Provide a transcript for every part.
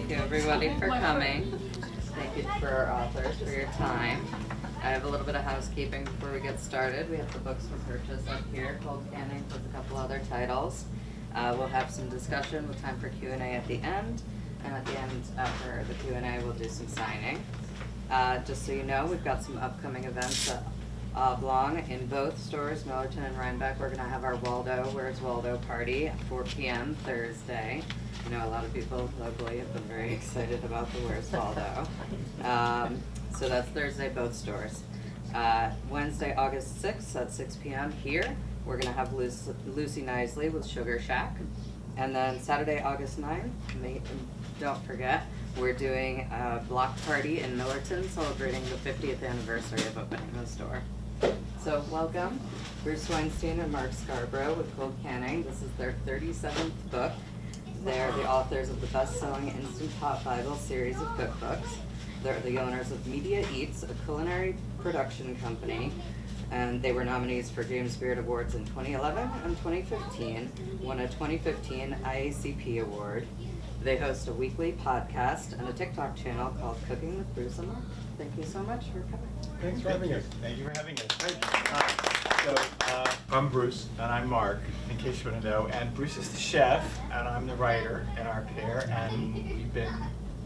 Thank you everybody for coming. Thank you for our authors for your time. I have a little bit of housekeeping before we get started. We have the books for purchase up here, Cold Canning with a couple other titles. We'll have some discussion with time for Q&A at the end. And at the end, after the Q&A, we'll do some signing. Just so you know, we've got some upcoming events at Oblong in both stores, Millerton and Rhinebeck. We're going to have our Waldo, Where's Waldo party at 4 p.m. Thursday. I know a lot of people locally have been very excited about the Where's Waldo. So that's Thursday, both stores. Wednesday, August 6th at 6 p.m. here. We're going to have Lucy Knisley with Sugar Shack. And then Saturday, August 9th, don't forget, we're doing a block party in Millerton celebrating the 50th anniversary of opening the store. So welcome, Bruce Weinstein and Mark Scarbrough with Cold Canning. This is their 37th book. They're the authors of the Bestselling Instant Pot Bible series of cookbooks. They're the owners of Media Eats, a culinary production company, and they were nominees for James Beard Awards in 2011 and 2015, won a 2015 IACP award. They host a weekly podcast and a TikTok channel called Cooking with Bruce and Mark. Thank you so much for coming. Thanks for having us. Thank you for having us. I'm Bruce. And I'm Mark, in case you want to know. And Bruce is the chef, and I'm the writer in our pair. And we've been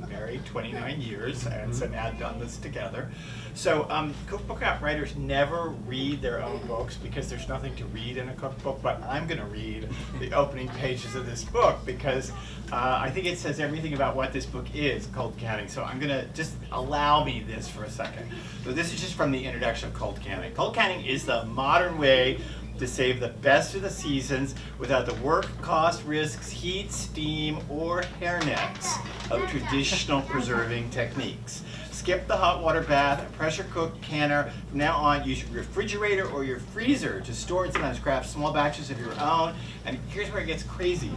married 29 years, and so now done this together. So cookbook writers never read their own books because there's nothing to read in a cookbook, but I'm going to read the opening pages of this book because I think it says everything about what this book is, Cold Canning. So I'm going to just allow me this for a second. So this is just from the introduction of Cold Canning. Cold Canning is the modern way to save the best of the seasons without the work, cost, risks, heat, steam, or hairnets of traditional preserving techniques. Skip the hot water bath, pressure cook, canner. From now on, use your refrigerator or your freezer to store and sometimes craft small batches of your own. And here's where it gets crazy.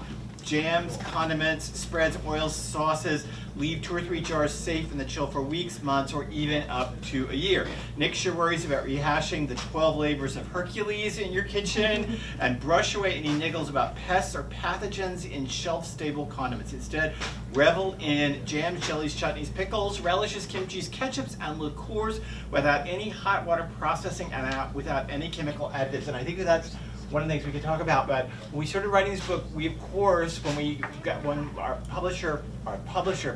Jams, condiments, spreads, oils, sauces. Leave 2 or 3 jars safe in the chill for weeks, months, or even up to a year. Nix your worries about rehashing the 12 labors of Hercules in your kitchen, and brush away any niggles about pests or pathogens in shelf-stable condiments. Instead, revel in jams, jellies, chutneys, pickles, relishes, kimchis, ketchups, and liqueurs without any hot water processing and without any chemical additives. And I think that's one of the things we can talk about. But when we started writing this book, we of course, when our publisher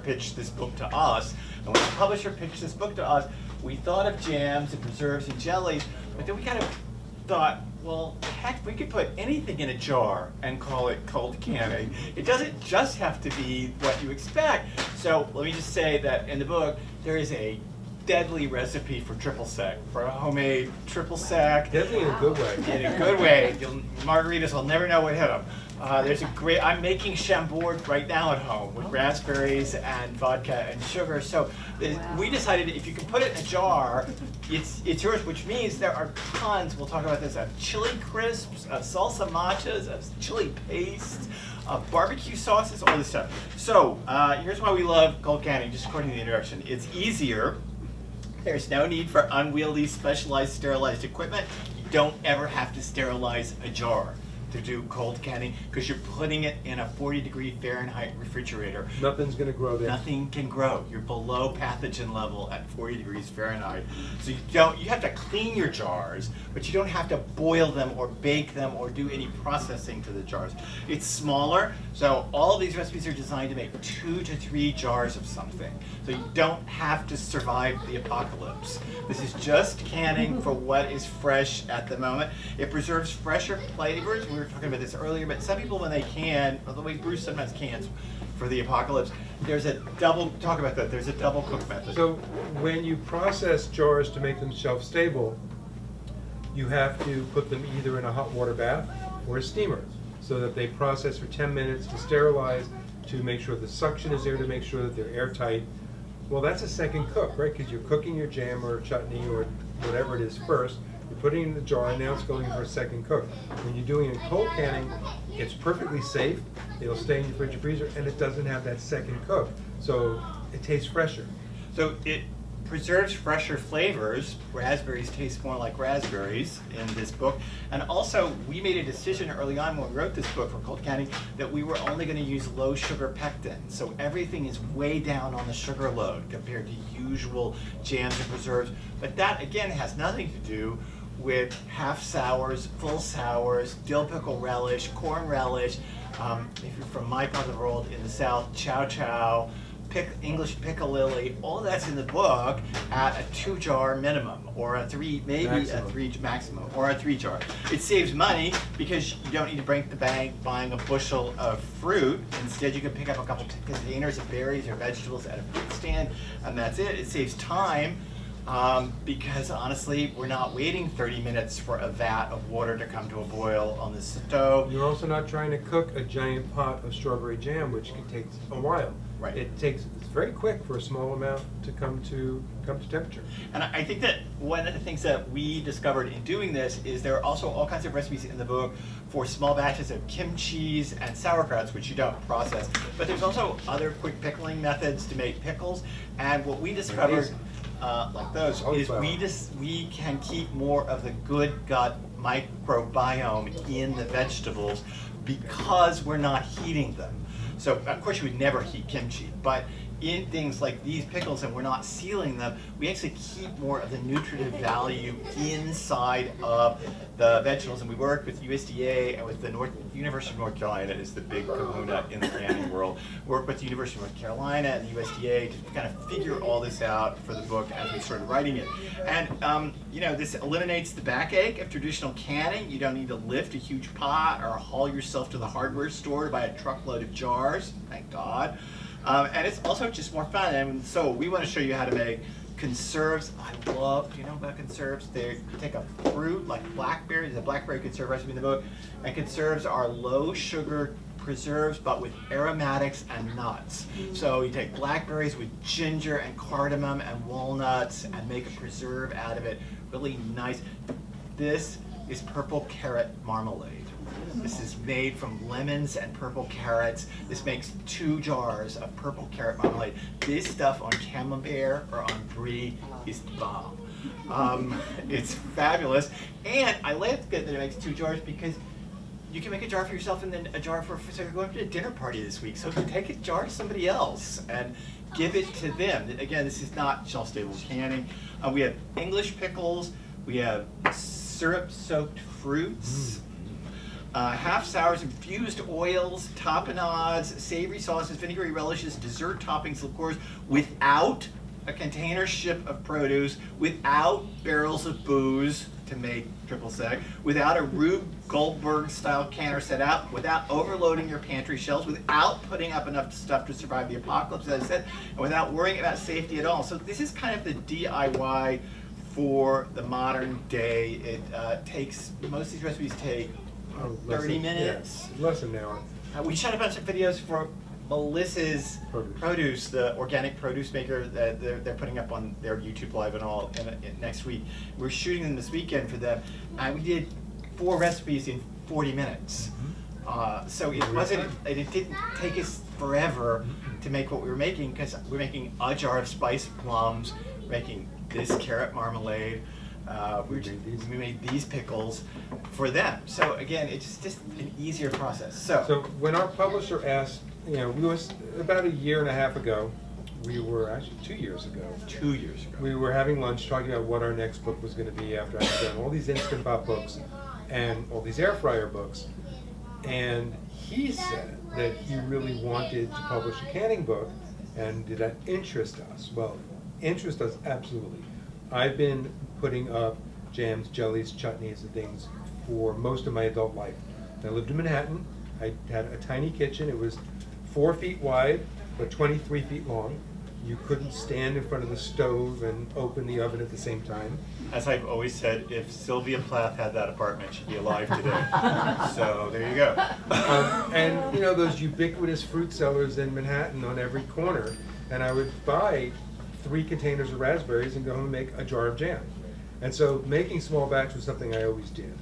pitched this book to us, and when the publisher pitched this book to us, we thought of jams and preserves and jellies, but then we kind of thought, well, heck, we could put anything in a jar and call it Cold Canning. It doesn't just have to be what you expect. So let me just say that in the book, there is a deadly recipe for triple sec, for a homemade triple sec. Deadly in a good way. In a good way. Margaritas will never know what hit them. There's a great, I'm making Chambord right now at home with raspberries and vodka and sugar. So we decided if you can put it in a jar, it's yours, which means there are tons, we'll talk about this, of chili crisps, of salsa machas, of chili pastes, barbecue sauces, all this stuff. So here's why we love Cold Canning, just according to the introduction. It's easier. There's no need for unwieldy, specialized, sterilized equipment. You don't ever have to sterilize a jar to do cold canning because you're putting it in a 40-degree Fahrenheit refrigerator. Nothing's going to grow there. Nothing can grow. You're below pathogen level at 40 degrees Fahrenheit. So you have to clean your jars, but you don't have to boil them or bake them or do any processing to the jars. It's smaller, so all of these recipes are designed to make 2 to 3 jars of something. So you don't have to survive the apocalypse. This is just canning for what is fresh at the moment. It preserves fresher flavors. We were talking about this earlier, but some people when they can, the way Bruce sometimes cans for the apocalypse, there's a double cook method. So when you process jars to make them shelf stable, you have to put them either in a hot water bath or a steamer so that they process for 10 minutes to sterilize, to make sure the suction is there, to make sure that they're airtight. Well, that's a second cook, right? Because you're cooking your jam or chutney or whatever it is first, you're putting it in the jar, and now it's going for a second cook. When you're doing it in cold canning, it's perfectly safe, it'll stay in your fridge or freezer, and it doesn't have that second cook. So it tastes fresher. So preserves fresher flavors. Raspberries taste more like raspberries in this book. And also, we made a decision early on when we wrote this book for Cold Canning that we were only going to use low sugar pectin. So everything is way down on the sugar load compared to usual jams and preserves. But that, again, has nothing to do with half sours, full sours, dill pickle relish, corn relish. If you're from my part of the world in the South, chow chow, English piccalilli, all that's in the book at a 2-jar minimum, or a 3, maybe maximum. A 3 maximum, or a 3-jar. It saves money because you don't need to break the bank buying a bushel of fruit. Instead, you can pick up a couple containers of berries or vegetables at a fruit stand, and that's it. It saves time. Because honestly, we're not waiting 30 minutes for a vat of water to come to a boil on the stove. You're also not trying to cook a giant pot of strawberry jam, which can take a while. Right. It's very quick for a small amount to come to temperature. And I think that one of the things that we discovered in doing this is there are also all kinds of recipes in the book for small batches of kimchis and sauerkrauts, which you don't process. But there's also other quick pickling methods to make pickles. And what we discovered, like those, is we can keep more of the good gut microbiome in the vegetables because we're not heating them. So of course you would never heat kimchi, but in things like these pickles, and we're not sealing them, we actually keep more of the nutritive value inside of the vegetables. And we work with USDA and with the University of North Carolina is the big kahuna in the canning world. Work with the University of North Carolina and the USDA to kind of figure all this out for the book as we started writing it. And you know, this eliminates the backache of traditional canning. You don't need to lift a huge pot or haul yourself to the hardware store to buy a truckload of jars, thank God. And it's also just more fun. And so we want to show you how to make conserves. I love, do you know about conserves? You take a fruit like blackberry, there's a blackberry conserve recipe in the book, and conserves are low sugar preserves but with aromatics and nuts. So you take blackberries with ginger and cardamom and walnuts and make a preserve out of it. Really nice. This is purple carrot marmalade. This is made from lemons and purple carrots. This makes 2 jars of purple carrot marmalade. This stuff on camembert or on brie is the bomb. It's fabulous. And I like that it makes 2 jars because you can make a jar for yourself and then a jar so you're going to a dinner party this week. So take a jar to somebody else and give it to them. Again, this is not shelf-stable canning. We have English pickles. We have syrup-soaked fruits. Half sours, infused oils, tapenades, savory sauces, vinegary relishes, dessert toppings, liqueurs, without a container ship of produce, without barrels of booze to make triple sec, without a Rube Goldberg style canner set out, without overloading your pantry shelves, without putting up enough stuff to survive the apocalypse, as I said, and without worrying about safety at all. So this is kind of the DIY for the modern day. It takes, most of these recipes take 30 minutes. Yeah, less than an hour. We shot a bunch of videos for Melissa's produce, the organic produce maker that they're putting up on their YouTube Live and all next week. We're shooting them this weekend for them. We did 4 recipes in 40 minutes. So it wasn't, it didn't take us forever to make what we were making because we're making a jar of spiced plums, making this carrot marmalade. We made these pickles for them. So again, it's just an easier process. So when our publisher asked, you know, we was about a year and a half ago, we were actually 2 years ago. 2 years ago. We were having lunch talking about what our next book was going to be after I had done all these Instant Pot books and all these air fryer books. And he said that he really wanted to publish a canning book, and did that interest us? Well, interest us absolutely. I've been putting up jams, jellies, chutneys, and things for most of my adult life. I lived in Manhattan. I had a tiny kitchen. It was 4 feet wide, but 23 feet long. You couldn't stand in front of the stove and open the oven at the same time. As I've always said, if Sylvia Plath had that apartment, she'd be alive today. So there you go. And you know, those ubiquitous fruit sellers in Manhattan on every corner, and I would buy 3 containers of raspberries and go home and make a jar of jam. And so making small batch was something I always did.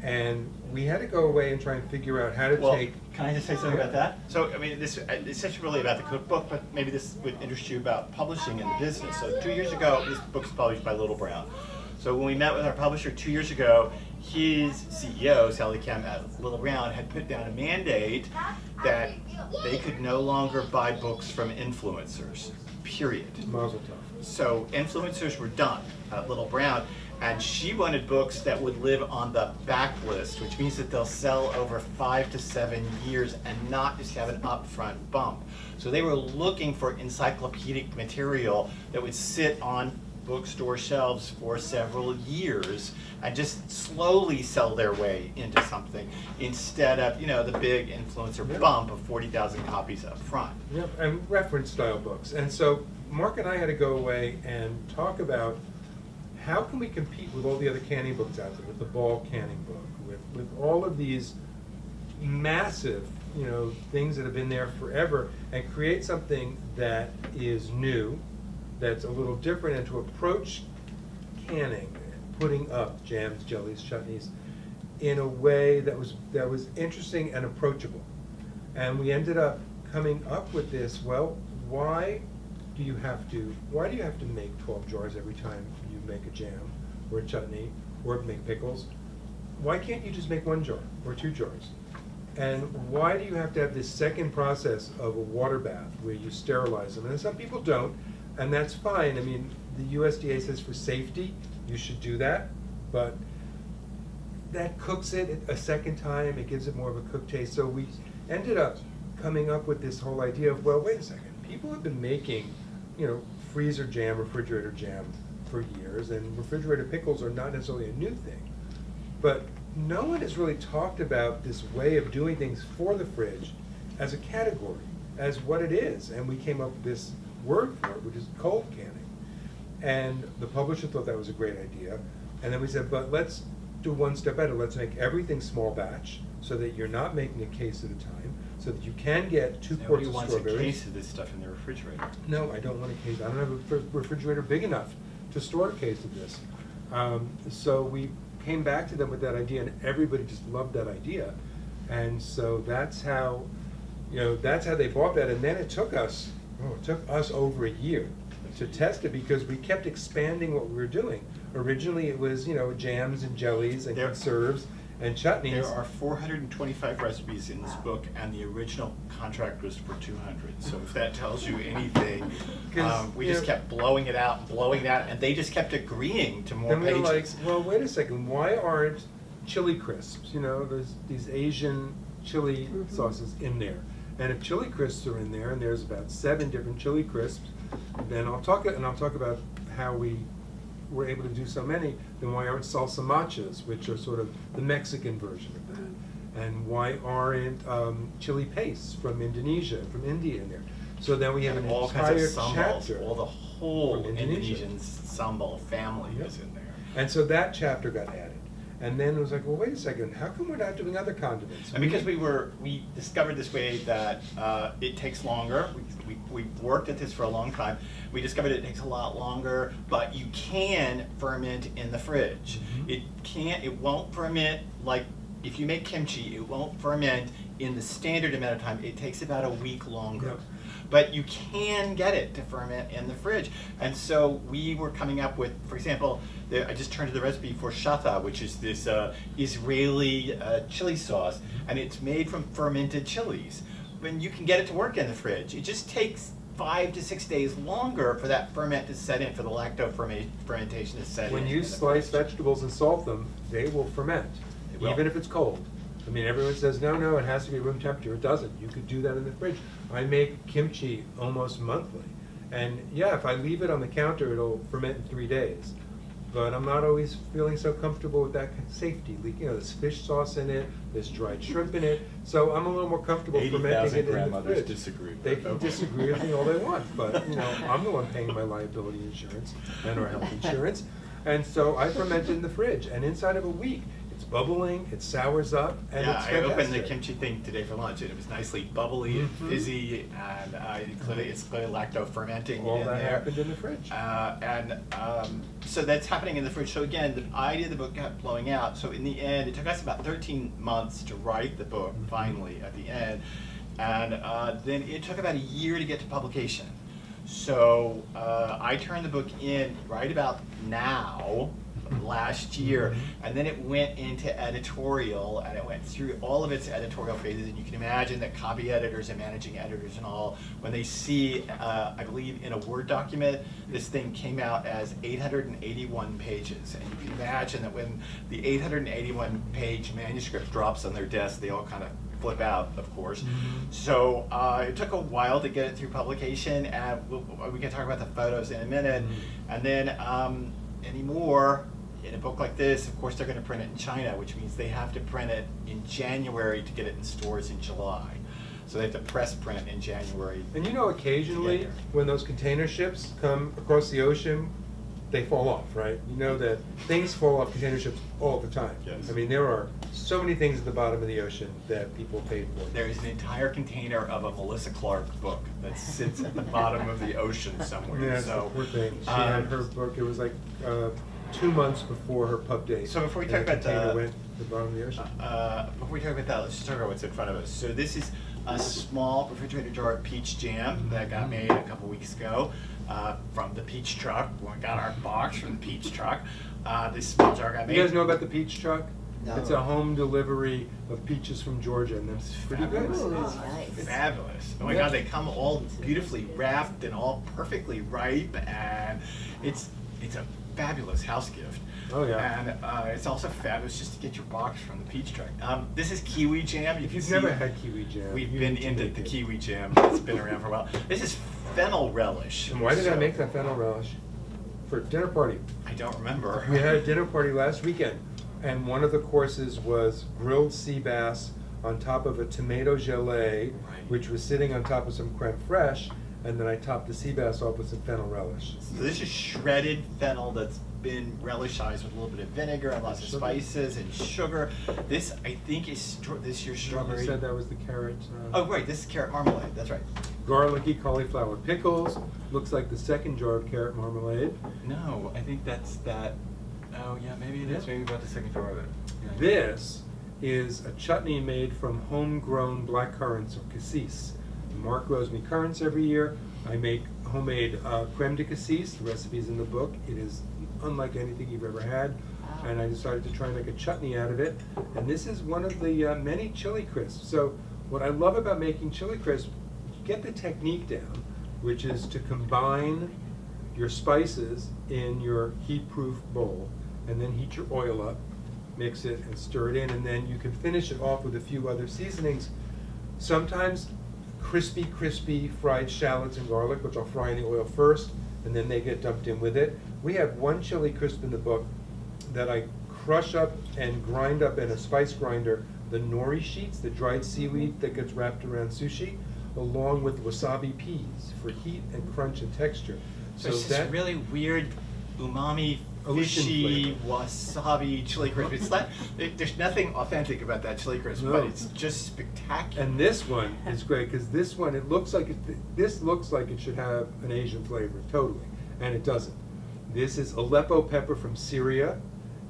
And we had to go away and try and figure out how to take Can I just say something about that? So, I mean, this is really about the cookbook, but maybe this would interest you about publishing in the business. So 2 years ago, this book's published by Little Brown. So when we met with our publisher 2 years ago, his CEO, Sally Kemp at Little Brown, had put down a mandate that they could no longer buy books from influencers, period. Mazel tov. So influencers were done at Little Brown, and she wanted books that would live on the backlist, which means that they'll sell over 5 to 7 years and not just have an upfront bump. So they were looking for encyclopedic material that would sit on bookstore shelves for several years and just slowly sell their way into something instead of, the big influencer bump of 40,000 copies up front. Yep, and reference style books. And so Mark and I had to go away and talk about how can we compete with all the other canning books out there, with the Ball canning book, with all of these massive, things that have been there forever, and create something that is new, that's a little different, and to approach canning, putting up jams, jellies, chutneys, in a way that was interesting and approachable. And we ended up coming up with this, well, why do you have to make 12 jars every time you make a jam or a chutney or make pickles? Why can't you just make 1 jar or 2 jars? And why do you have to have this second process of a water bath where you sterilize them? And some people don't, and that's fine. I mean, the USDA says for safety, you should do that, but that cooks it a second time, it gives it more of a cooked taste. So we ended up coming up with this whole idea of, well, wait a second, people have been making, freezer jam, refrigerator jam for years, and refrigerator pickles are not necessarily a new thing. But no one has really talked about this way of doing things for the fridge as a category, as what it is. And we came up with this word for it, which is cold canning. And the publisher thought that was a great idea. And then we said, but let's do one step better. Let's make everything small batch so that you're not making a case at a time, so that you can get 2 quarts of strawberries. Nobody wants a case of this stuff in their refrigerator. No, I don't want a case. I don't have a refrigerator big enough to store a case of this. So we came back to them with that idea, and everybody just loved that idea. And so that's how they bought that. And then it took us over a year to test it, because we kept expanding what we were doing. Originally it was, jams and jellies and conserves and chutneys. There are 425 recipes in this book, and the original contract was for 200. So if that tells you anything, we just kept blowing it out, and they just kept agreeing to more pages. And we were like, well, wait a second, why aren't chili crisps? There's these Asian chili sauces in there. And if chili crisps are in there, and there's about 7 different chili crisps, then I'll talk about how we were able to do so many. Then why aren't salsa machas, which are sort of the Mexican version of that? And why aren't chili pastes from Indonesia, from India in there? So then we have an all entire kinds of sambals, chapter. the whole from Indonesia. Indonesian sambal family is in there. And so that chapter got added. And then it was like, well, wait a second, how come we're not doing other condiments? And because we discovered this way that it takes longer. We worked at this for a long time. We discovered it takes a lot longer, but you can ferment in the fridge. Mm-hmm. It won't ferment like if you make kimchi, it won't ferment in the standard amount of time. It takes about a week longer. Yep. But you can get it to ferment in the fridge. And so we were coming up with, for example, I just turned to the recipe for shata, which is this Israeli chili sauce, and it's made from fermented chilies. And you can get it to work in the fridge. It just takes 5 to 6 days longer for that ferment to set in, for the lacto fermentation to set in. When you slice vegetables and salt them, they will ferment, even if it's cold. I mean, everyone says, no, it has to be room temperature. It doesn't. You could do that in the fridge. I make kimchi almost monthly. And yeah, if I leave it on the counter, it'll ferment in 3 days. But I'm not always feeling so comfortable with that safety. There's fish sauce in it, there's dried shrimp in it. So I'm a little more comfortable fermenting it in the fridge. Disagree. They can disagree with me all they want, but I'm the one paying my liability insurance and our health insurance. And so I ferment it in the fridge, and inside of a week, it's bubbling, it sours up, and Yeah, it's I fantastic. opened the kimchi thing today for lunch, and it was nicely bubbly and fizzy, and it's clearly lacto-fermenting All in that there. happened in the fridge. So that's happening in the fridge. So again, the idea of the book kept blowing out. So in the end, it took us about 13 months to write the book, finally, at the end. And then it took about a year to get to publication. So I turned the book in right about now, last year, and then it went into editorial, and it went through all of its editorial phases. And you can imagine that copy editors and managing editors and all, when they see, I believe in a Word document, this thing came out as 881 pages. And you can imagine that when the 881 page manuscript drops on their desk, they all kind of flip out, of course. So it took a while to get it through publication, and we can talk about the photos in a minute. And then anymore, in a book like this, of course, they're going to print it in China, which means they have to print it in January to get it in stores in July. So they have to press print in January. And you know, occasionally, Yeah. when those container ships come across the ocean, they fall off, right? You know that things fall off container ships all the time. Yes. I mean, there are so many things at the bottom of the ocean that people paid for. There is an entire container of a Melissa Clark book that sits at the bottom of the ocean somewhere. Yeah, So, poor thing. She had her book, it was like 2 months before her pub date. So before we and talk the about container the- went to the bottom of the ocean. before we talk about that, let's just talk about what's in front of us. So this is a small refrigerator jar of peach jam that got made a couple weeks ago from the peach truck. We got our box from the peach truck. This small jar got made. You guys know about the peach truck? No. It's a home delivery of peaches from Georgia, and that's pretty good. Fabulous. Ooh, It's nice. fabulous. Oh my Yeah. God, they come all beautifully wrapped and all perfectly ripe, and it's a fabulous house gift. Oh, yeah. And it's also fabulous just to get your box from the peach truck. This is kiwi jam. If can you've see never had kiwi jam, We've you been need to into make the it. kiwi jam. It's been around for a while. This is fennel relish. And why did I So- make that fennel relish? For a dinner party. I don't remember. We had a dinner party last weekend, and one of the courses was grilled sea bass on top of a tomato gelée, Right. which was sitting on top of some creme fraiche, and then I topped the sea bass off with some fennel relish. So this is shredded fennel that's been relishized with a little bit of vinegar and lots of Sugar. spices and sugar. This, I think, is this year's strawberry. You said that was the carrot. Oh, right, this is carrot marmalade, that's right. Garlicky cauliflower pickles. Looks like the second jar of carrot marmalade. No, I think that's that. Oh, yeah, maybe it is. Yeah. Maybe about the second jar of it. Yeah. This is a chutney made from homegrown black currants or cassis. Mark grows me currants every year. I make homemade creme de cassis. The recipe's in the book. It is unlike anything you've ever had. Wow. And I decided to try and make a chutney out of it. And this is one of the many chili crisps. So what I love about making chili crisps, you get the technique down, which is to combine your spices in your heat-proof bowl, and then heat your oil up, mix it and stir it in, and then you can finish it off with a few other seasonings. Sometimes crispy fried shallots and garlic, which I'll fry in the oil first, and then they get dumped in with it. We have one chili crisp in the book that I crush up and grind up in a spice grinder, the nori sheets, the dried seaweed that gets wrapped around sushi, along with wasabi peas for heat and crunch and texture. So it's this really weird umami, Ocean fishy, flavor. wasabi chili crisp. It's not, there's nothing authentic about that chili crisp, No. but it's just spectacular. And this one is great because this one, it looks like this looks like it should have an Asian flavor, totally, and it doesn't. This is Aleppo pepper from Syria,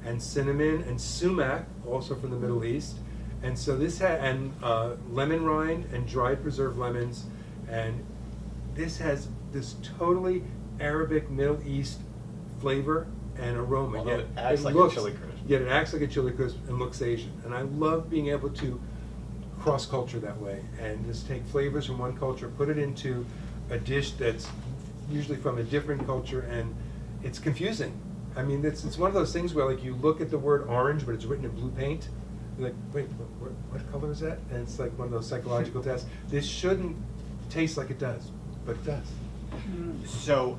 and cinnamon and sumac, also from the Middle East, and so this and lemon rind and dried preserved lemons, and this has this totally Arabic Middle East flavor and aroma. Although Yet it acts like a looks, chili crisp. Yet it acts like a chili crisp and looks Asian, and I love being able to cross culture that way and just take flavors from one culture, put it into a dish that's usually from a different culture, and it's confusing. I mean, it's one of those things where like you look at the word orange, but it's written in blue paint. You're like, wait, what color is that? And it's like one of those psychological tests. This shouldn't taste like it does, but it does. So,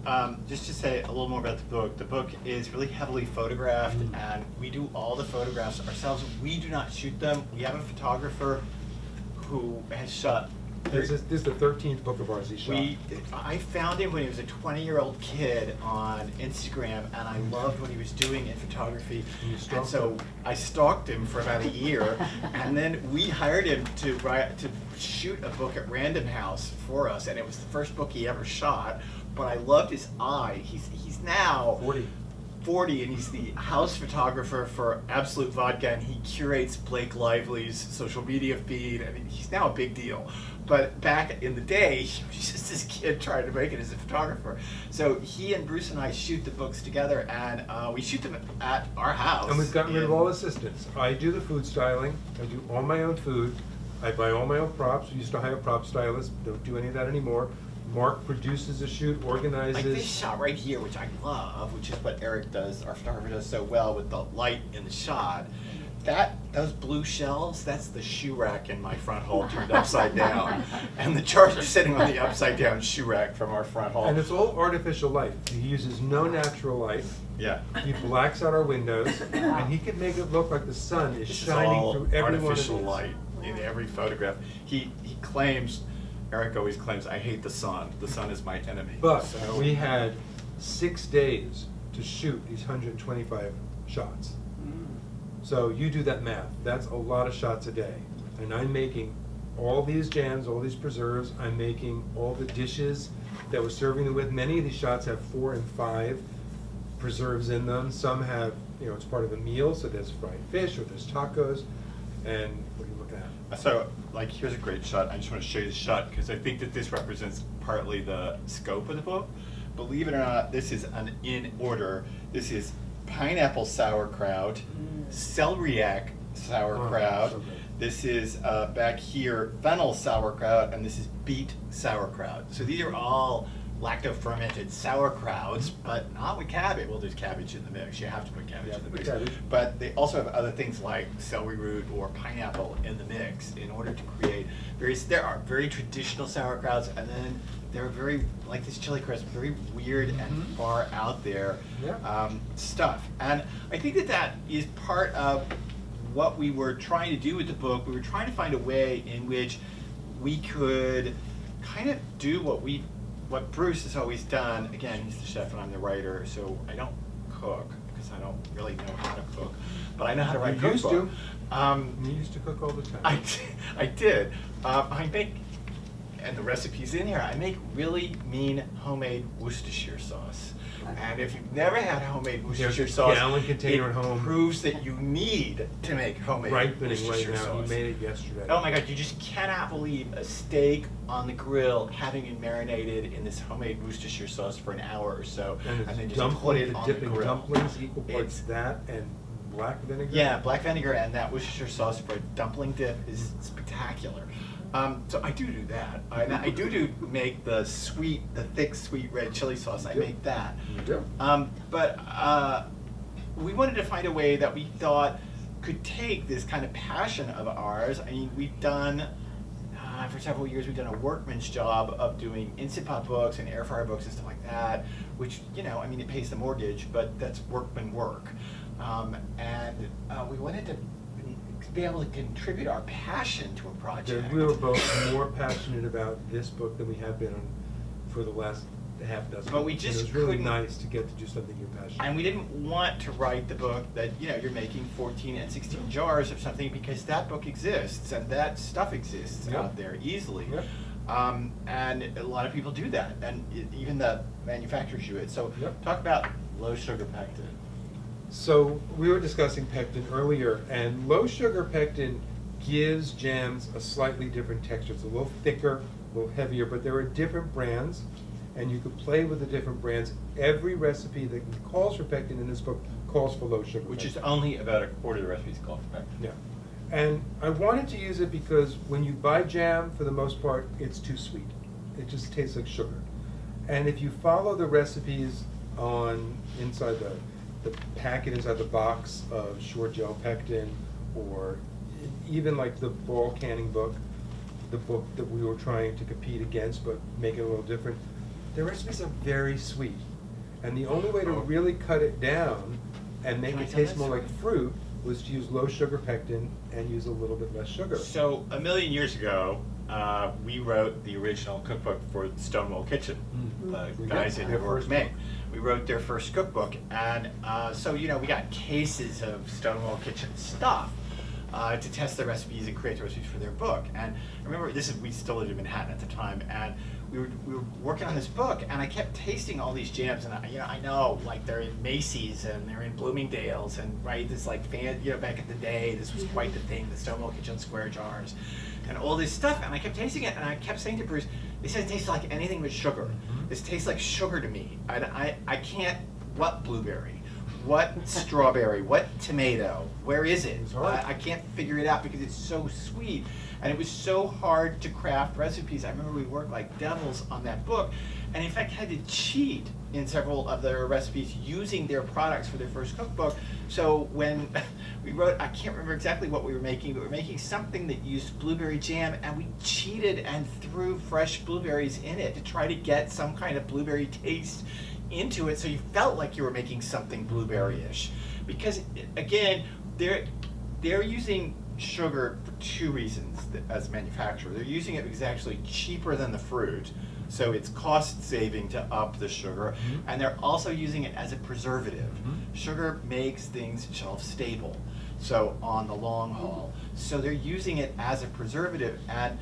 just to say a little more about the book is really heavily photographed, and we do all the photographs ourselves. We do not shoot them. We have a photographer who has shot This is the 13th book of ours he shot. I found him when he was a 20-year-old kid on Instagram, and I loved what he was doing in photography. And so I stalked him for about a year, and then we hired him to shoot a book at Random House for us, and it was the first book he ever shot. But I loved his eye. He's now 40, and he's the house photographer for Absolute Vodka, and he curates Blake Lively's social media feed. I mean, he's now a big deal. But back in the day, he was just this kid trying to make it as a photographer. So he and Bruce and I shoot the books together, and we shoot them at our house. And we've gotten rid of all assistants. I do the food styling. I do all my own food. I buy all my own props. We used to hire prop stylists. Don't do any of that anymore. Mark produces the shoot, organizes. Like this shot right here, which I love, which is what Eric does, our photographer does so well with the light in the shot. Those blue shelves, that's the shoe rack in my front hall turned upside down. And the charger sitting on the upside down shoe rack from our front hall. And it's all artificial light. He uses no natural light. Yeah. He blacks out our windows, and he can make it look like the sun is This shining is all through every one of artificial these. light in every photograph. He claims, Eric always claims, I hate the sun. The sun is my enemy. But So- we had 6 days to shoot these 125 shots. So you do that math. That's a lot of shots a day. And I'm making all these jams, all these preserves. I'm making all the dishes that we're serving them with. Many of these shots have 4 and 5 preserves in them. Some have, it's part of a meal, so there's fried fish or there's tacos. And what are you looking at? So, like, here's a great shot. I just want to show you the shot because I think that this represents partly the scope of the book. Believe it or not, this is in order. This is pineapple sauerkraut, celeriac sauerkraut. so good. This is back here fennel sauerkraut, and this is beet sauerkraut. So these are all lacto-fermented sauerkrauts, but not with cabbage. Well, there's cabbage in the mix. You have to put cabbage in the put mix. cabbage. But they also have other things like celery root or pineapple in the mix in order to create there are very traditional sauerkrauts, and then there are very, like this chili crisp, very weird and far out there stuff. And I think that is part of what we were trying to do with the book. We were trying to find a way in which we could kind of do what Bruce has always done. Again, he's the chef and I'm the writer, so I don't cook because I don't really know how to cook, but I know how to write a You used cookbook. You used to cook all the time. I did. I make, and the recipe's in here, I make really mean homemade Worcestershire sauce. And if you've never had homemade Worcestershire There's a sauce, gallon container it at home. proves that you need to make homemade Ripening right Worcestershire now. sauce. He made it yesterday. Oh my God, you just cannot believe a steak on the grill having been marinated in this homemade Worcestershire sauce for an hour or so, And and then it's just put it the on the dipping grill. dumplings, equal parts It's- that and black vinegar. Yeah, black vinegar and that Worcestershire sauce for a dumpling dip is spectacular. So I do that. I do make the thick sweet red chili sauce. I You do. make that. You do. But we wanted to find a way that we thought could take this kind of passion of ours. I mean, we've done, for several years, we've done a workman's job of doing Instant Pot books and air fryer books and stuff like that, which, it pays the mortgage, but that's workman work. And we wanted to be able to contribute our passion to a project. We were both more passionate about this book than we have been on for the last half dozen. But we And just it was really couldn't- nice to get to do something you're passionate And we didn't want to write the book that, you're making 14 and 16 jars of something, because that book exists and that stuff exists Yep. out there easily. Yep. And a lot of people do that, and even the manufacturers do it. So Yep. talk about low sugar pectin. So we were discussing pectin earlier, and low sugar pectin gives jams a slightly different texture. It's a little thicker, a little heavier, but there are different brands, and you could play with the different brands. Every recipe that calls for pectin in this book calls for low sugar Which is pectin. only about a quarter of the recipes called for pectin. Yeah. And I wanted to use it because when you buy jam, for the most part, it's too sweet. It just tastes like sugar. And if you follow the recipes inside the packet, inside the box of short gel pectin, or even like the ball canning book, the book that we were trying to compete against but make it a little different, the recipes are very sweet. And the only way to really cut it down and make Can I it tell taste this? more like fruit was to use low sugar pectin and use a little bit less sugar. So a million years ago, we wrote the original cookbook for Stonewall Kitchen, the We guys got at their New York first Maine. book. We wrote their first cookbook, and so we got cases of Stonewall Kitchen stuff to test the recipes and create the recipes for their book. And I remember we still lived in Manhattan at the time, and we were working on this book, and I kept tasting all these jams, and I know, like, they're in Macy's and they're in Bloomingdale's, and this like back in the day, this was quite the thing, the Stonewall Kitchen square jars, and all this stuff, and I kept tasting it, and I kept saying to Bruce, "This doesn't taste like anything but sugar. This tastes like sugar to me. I can't. What blueberry? What strawberry? What tomato? Where is it? I can't figure it out because it's so sweet." And it was so hard to craft recipes. I remember we worked like devils on that book, and in fact had to cheat in several of their recipes using their products for their first cookbook. So when we wrote, I can't remember exactly what we were making, but we were making something that used blueberry jam, and we cheated and threw fresh blueberries in it to try to get some kind of blueberry taste into it, so you felt like you were making something blueberry-ish. Because again, they're using sugar for two reasons as a manufacturer. They're using it because it's actually cheaper than the fruit, so it's cost saving to up the sugar, and they're also using it as a preservative. Sugar makes things shelf stable, so on the long haul. So they're using it as a preservative, and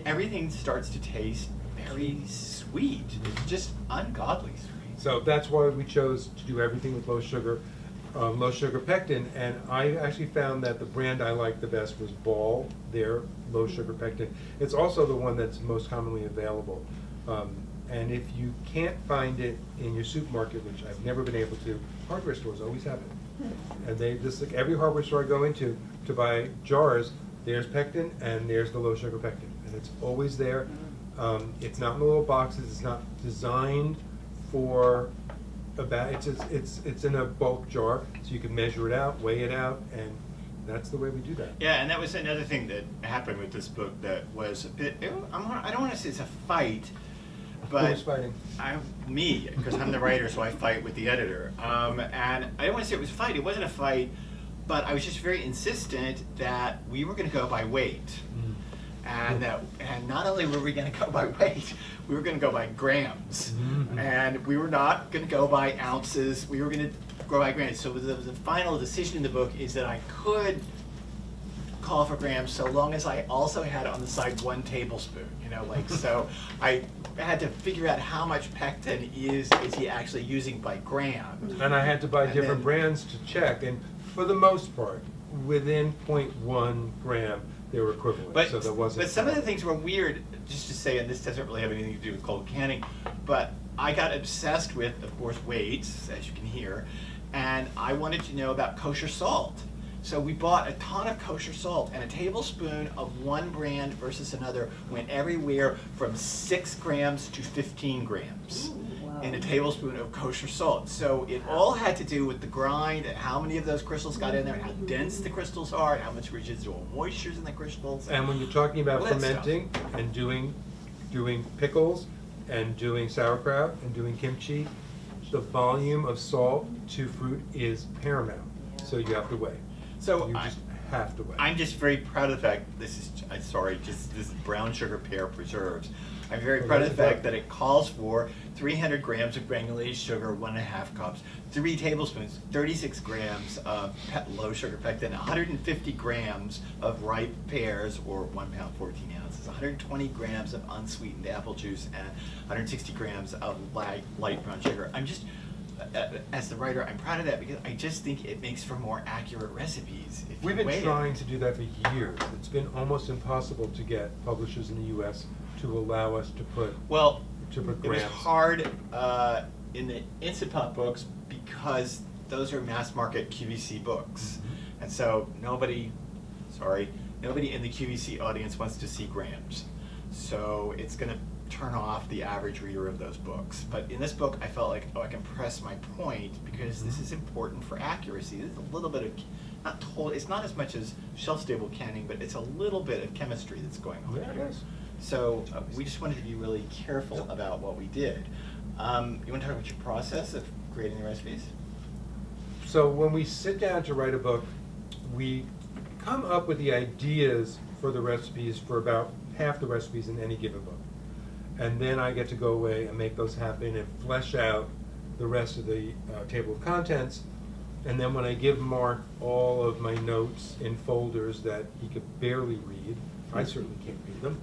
everything starts to taste very sweet. It's just ungodly sweet. So that's why we chose to do everything with low sugar pectin, and I actually found that the brand I liked the best was Ball, their low sugar pectin. It's also the one that's most commonly available. And if you can't find it in your supermarket, which I've never been able to, hardware stores always have it. And they just, like every hardware store I go into to buy jars, there's pectin and there's the low sugar pectin, and it's always there. It's not in the little boxes. It's not designed for it's in a bulk jar, so you can measure it out, weigh it out, and that's the way we do that. Yeah, and that was another thing that happened with this book that was a bit, I don't want to say it's a fight, but Who's fighting? Me, because I'm the writer, so I fight with the editor. And I don't want to say it was a fight. It wasn't a fight, but I was just very insistent that we were going to go by weight. And not only were we going to go by weight, we were going to go by grams. And we were not going to go by ounces. We were going to go by grams. So the final decision in the book is that I could call for grams so long as I also had on the side 1 tablespoon. So I had to figure out how much pectin is he actually using by gram. And I had to buy different brands to check, and for the most part, within 0.1 gram, they were equivalent. But, so there wasn't. But some of the things were weird, just to say, and this doesn't really have anything to do with cold canning, but I got obsessed with, of course, weights, as you can hear, and I wanted to know about kosher salt. So we bought a ton of kosher salt, and a tablespoon of one brand versus another went everywhere from 6 grams to 15 grams. In a tablespoon of kosher salt. So it all had to do with the grind and how many of those crystals got in there and how dense the crystals are and how much residual moisture's in the crystals. And when you're talking about all that fermenting stuff. and doing pickles and doing sauerkraut and doing kimchi, the volume of salt to fruit is paramount. So you have to weigh. So you just have to weigh. I'm just very proud of the fact this brown sugar pear preserves. I'm very proud of the fact that it calls for 300 grams of granulated sugar, 1.5 cups, 3 tablespoons, 36 grams of low sugar pectin, 150 grams of ripe pears, or 1 pound 14 ounces, 120 grams of unsweetened apple juice, and 160 grams of light brown sugar. I'm just, as the writer, I'm proud of that because I just think it makes for more accurate recipes. We've been trying to do that for years. It's been almost impossible to get publishers in the U.S. to allow us to put grams. It was hard in the Instant Pot books because those are mass market QVC books, and so nobody in the QVC audience wants to see grams. So it's going to turn off the average reader of those books. But in this book, I felt like, I can press my point because this is important for accuracy. There's a little bit of, it's not as much as shelf-stable canning, but it's a little bit of chemistry that's going on here. It is. So we just wanted to be really careful about what we did. You want to talk about your process of creating the recipes? So when we sit down to write a book, we come up with the ideas for the recipes for about half the recipes in any given book. And then I get to go away and make those happen and flesh out the rest of the table of contents. And then when I give Mark all of my notes in folders that he could barely read, I certainly can't read them.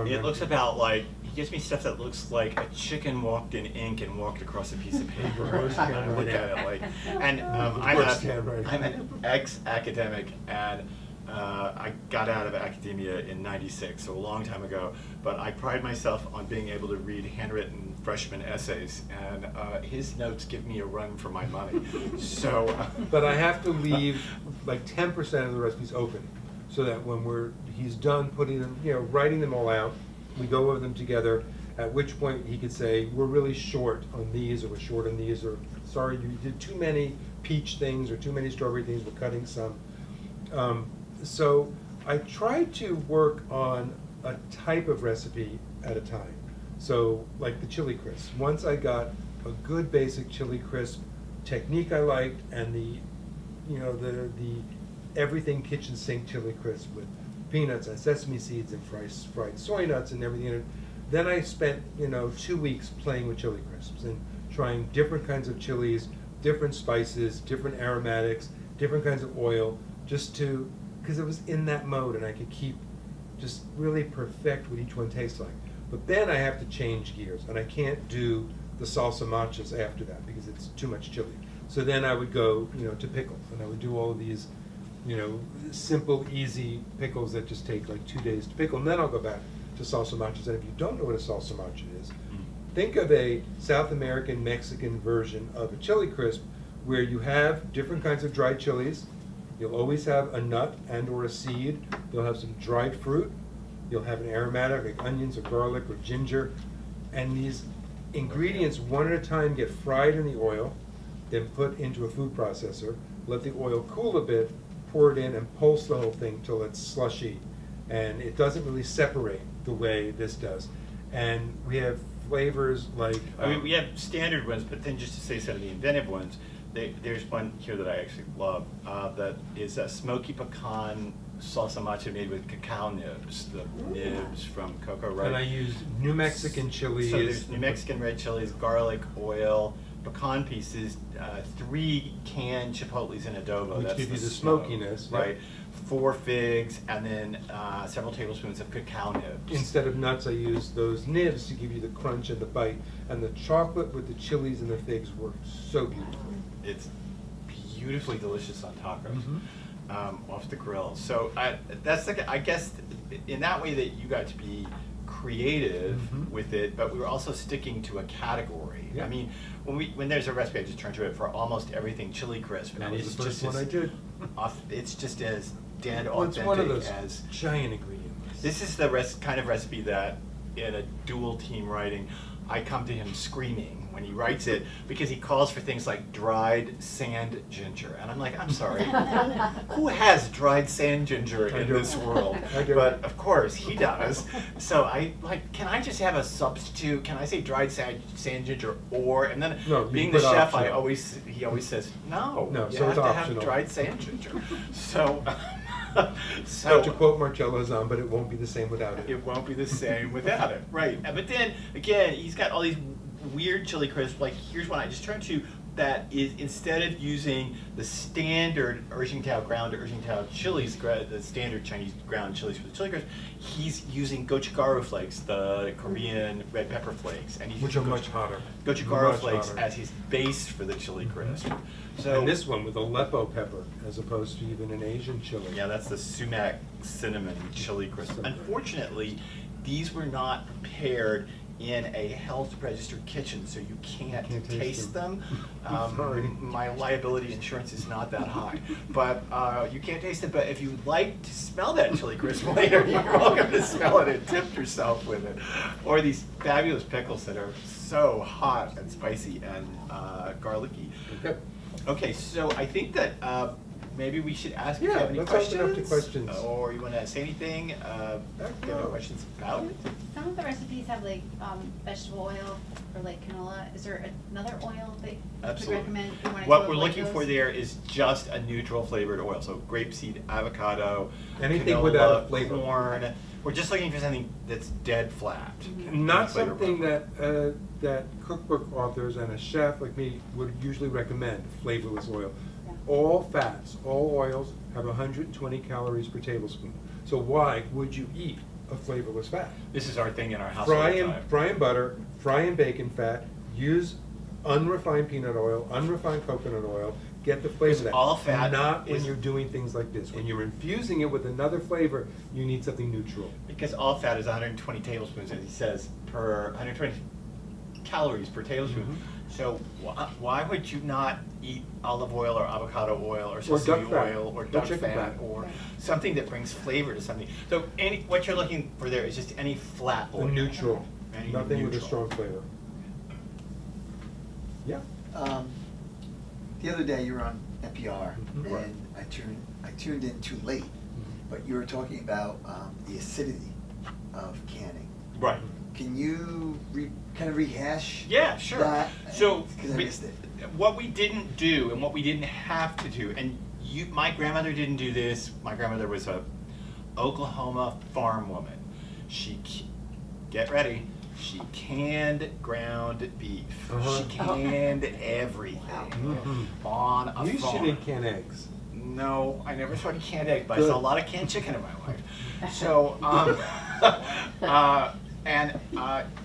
It looks about like, he gives me stuff that looks like a chicken walked in ink and walked across a piece of paper. Worst And I look handwriting. at it like, and Worst handwriting. I'm an ex-academic, and I got out of academia in '96, so a long time ago, but I pride myself on being able to read handwritten freshman essays, and his notes give me a run for my money. So, But I have to leave like 10% of the recipes open, so that when he's done putting them, writing them all out, we go over them together, at which point he could say, we're really short on these, or we're short on these, or sorry, you did too many peach things, or too many strawberry things, we're cutting some. So I try to work on a type of recipe at a time. So like the chili crisp. Once I got a good basic chili crisp technique I liked, and the everything kitchen sink chili crisp with peanuts and sesame seeds and fried soy nuts and everything in it, then I spent 2 weeks playing with chili crisps and trying different kinds of chilies, different spices, different aromatics, different kinds of oil, because it was in that mode and I could just really perfect what each one tastes like. But then I have to change gears, and I can't do the salsa machas after that because it's too much chili. So then I would go, to pickles, and I would do all of these, simple, easy pickles that just take like 2 days to pickle, and then I'll go back to salsa machas. And if you don't know what a salsa macha is, think of a South American Mexican version of a chili crisp where you have different kinds of dried chilies. You'll always have a nut and or a seed. You'll have some dried fruit. You'll have an aromatic like onions or garlic or ginger. And these ingredients one at a time get fried in the oil, then put into a food processor, let the oil cool a bit, pour it in and pulse the whole thing till it's slushy. And it doesn't really separate the way this does. And we have flavors like... we have standard ones, but then just to say some of the inventive ones, there's one here that I actually love that is a smoky pecan salsa macha made with cacao nibs, the nibs from cocoa, right? And I used New Mexican chilies. So there's New Mexican red chilies, garlic, oil, pecan pieces, 3 canned chipotles in adobo. Which That's give you the smoke, smokiness. right? 4 figs, and then several tablespoons of cacao nibs. Instead of nuts, I used those nibs to give you the crunch and the bite. And the chocolate with the chilies and the figs worked so beautiful. It's beautifully delicious on tacos. Mm-hmm. Off the grill. So that's I guess in that way that you got to be creative with it, but we were also sticking to a category. Yeah. I mean, when there's a recipe, I just turn to it for almost everything chili crisp, That and was it's the first just one I did. it's just as dead Well, it's authentic one of those as. giant ingredients. This is the kind of recipe that in a dual team writing, I come to him screaming when he writes it because he calls for things like dried sand ginger. And I'm like, I'm sorry, who has dried sand ginger in this world? I do. But of course he does. So I like, can I just have a substitute? Can I say dried sand ginger or, and then No, you being the put chef, optional. he always says, no, No, you so have it's to optional. have dried sand ginger. So, Not to quote Marcello Zahn, but it won't be the same without it. it won't be the same without it, right? But then again, he's got all these weird chili crisps. Like here's one I just turned to that is instead of using the standard ground chilies, the standard Chinese ground chilies for the chili crisp, he's using gochugaru flakes, the Korean red pepper flakes, and he's Which are using much hotter. gochugaru Much flakes hotter. as his base for the chili crisp. So And this one with Aleppo pepper, as opposed to even an Asian chili. yeah, that's the sumac cinnamon chili crisp. Unfortunately, these were not prepared in a health registered kitchen, so you can't taste them. Sorry. My liability insurance is not that high, but you can't taste it. But if you'd like to smell that chili crisp later, you're welcome to smell it and tip yourself with it. Or these fabulous pickles that are so hot and spicy and garlicky. Okay. Okay, so I think that maybe we should ask if you Yeah, have any let's questions. open up to questions. Or you want to say anything? Do you have any questions about it? Some of the recipes have like vegetable oil or like canola. Is there another oil that you could Absolutely. recommend? If you wanted What to we're avoid looking for those? there is just a neutral flavored oil. So grapeseed, avocado, Anything canola, without a flavor. corn. We're just looking for something that's dead flat. Not Flavor something profile. that cookbook authors and a chef like me would usually recommend, flavorless oil. Yeah. All fats, all oils have 120 calories per tablespoon. So why would you eat a flavorless fat? This is our thing in our house all the time. Fry in butter, fry in bacon fat, use unrefined peanut oil, unrefined coconut oil, get the flavor of that. all fat Not when is- you're doing things like this. When you're infusing it with another flavor, you need something neutral. Because all fat is 120 tablespoons, as he says, per 120 calories per tablespoon. Mhm. So why would you not eat olive oil or avocado oil or duck sesame fat. oil or Or duck chicken fat fat. or something that brings flavor to something? So what you're looking for there is just any flat A oil. neutral, Any nothing with a neutral. strong flavor. Yeah. The other day you were on NPR Mhm. Right. and I tuned in too late, but you were talking about the acidity of canning. Right. Can you kind of rehash Yeah, sure. that? So, Because I missed it. what we didn't do and what we didn't have to do, and my grandmother didn't do this. My grandmother was a Oklahoma farm woman. Get ready, she canned ground beef. Uh-huh. She canned everything Mhm. on a You used farm. to didn't can eggs. No, I never saw any canned egg, but I Good. saw a lot of canned chicken in my life. So,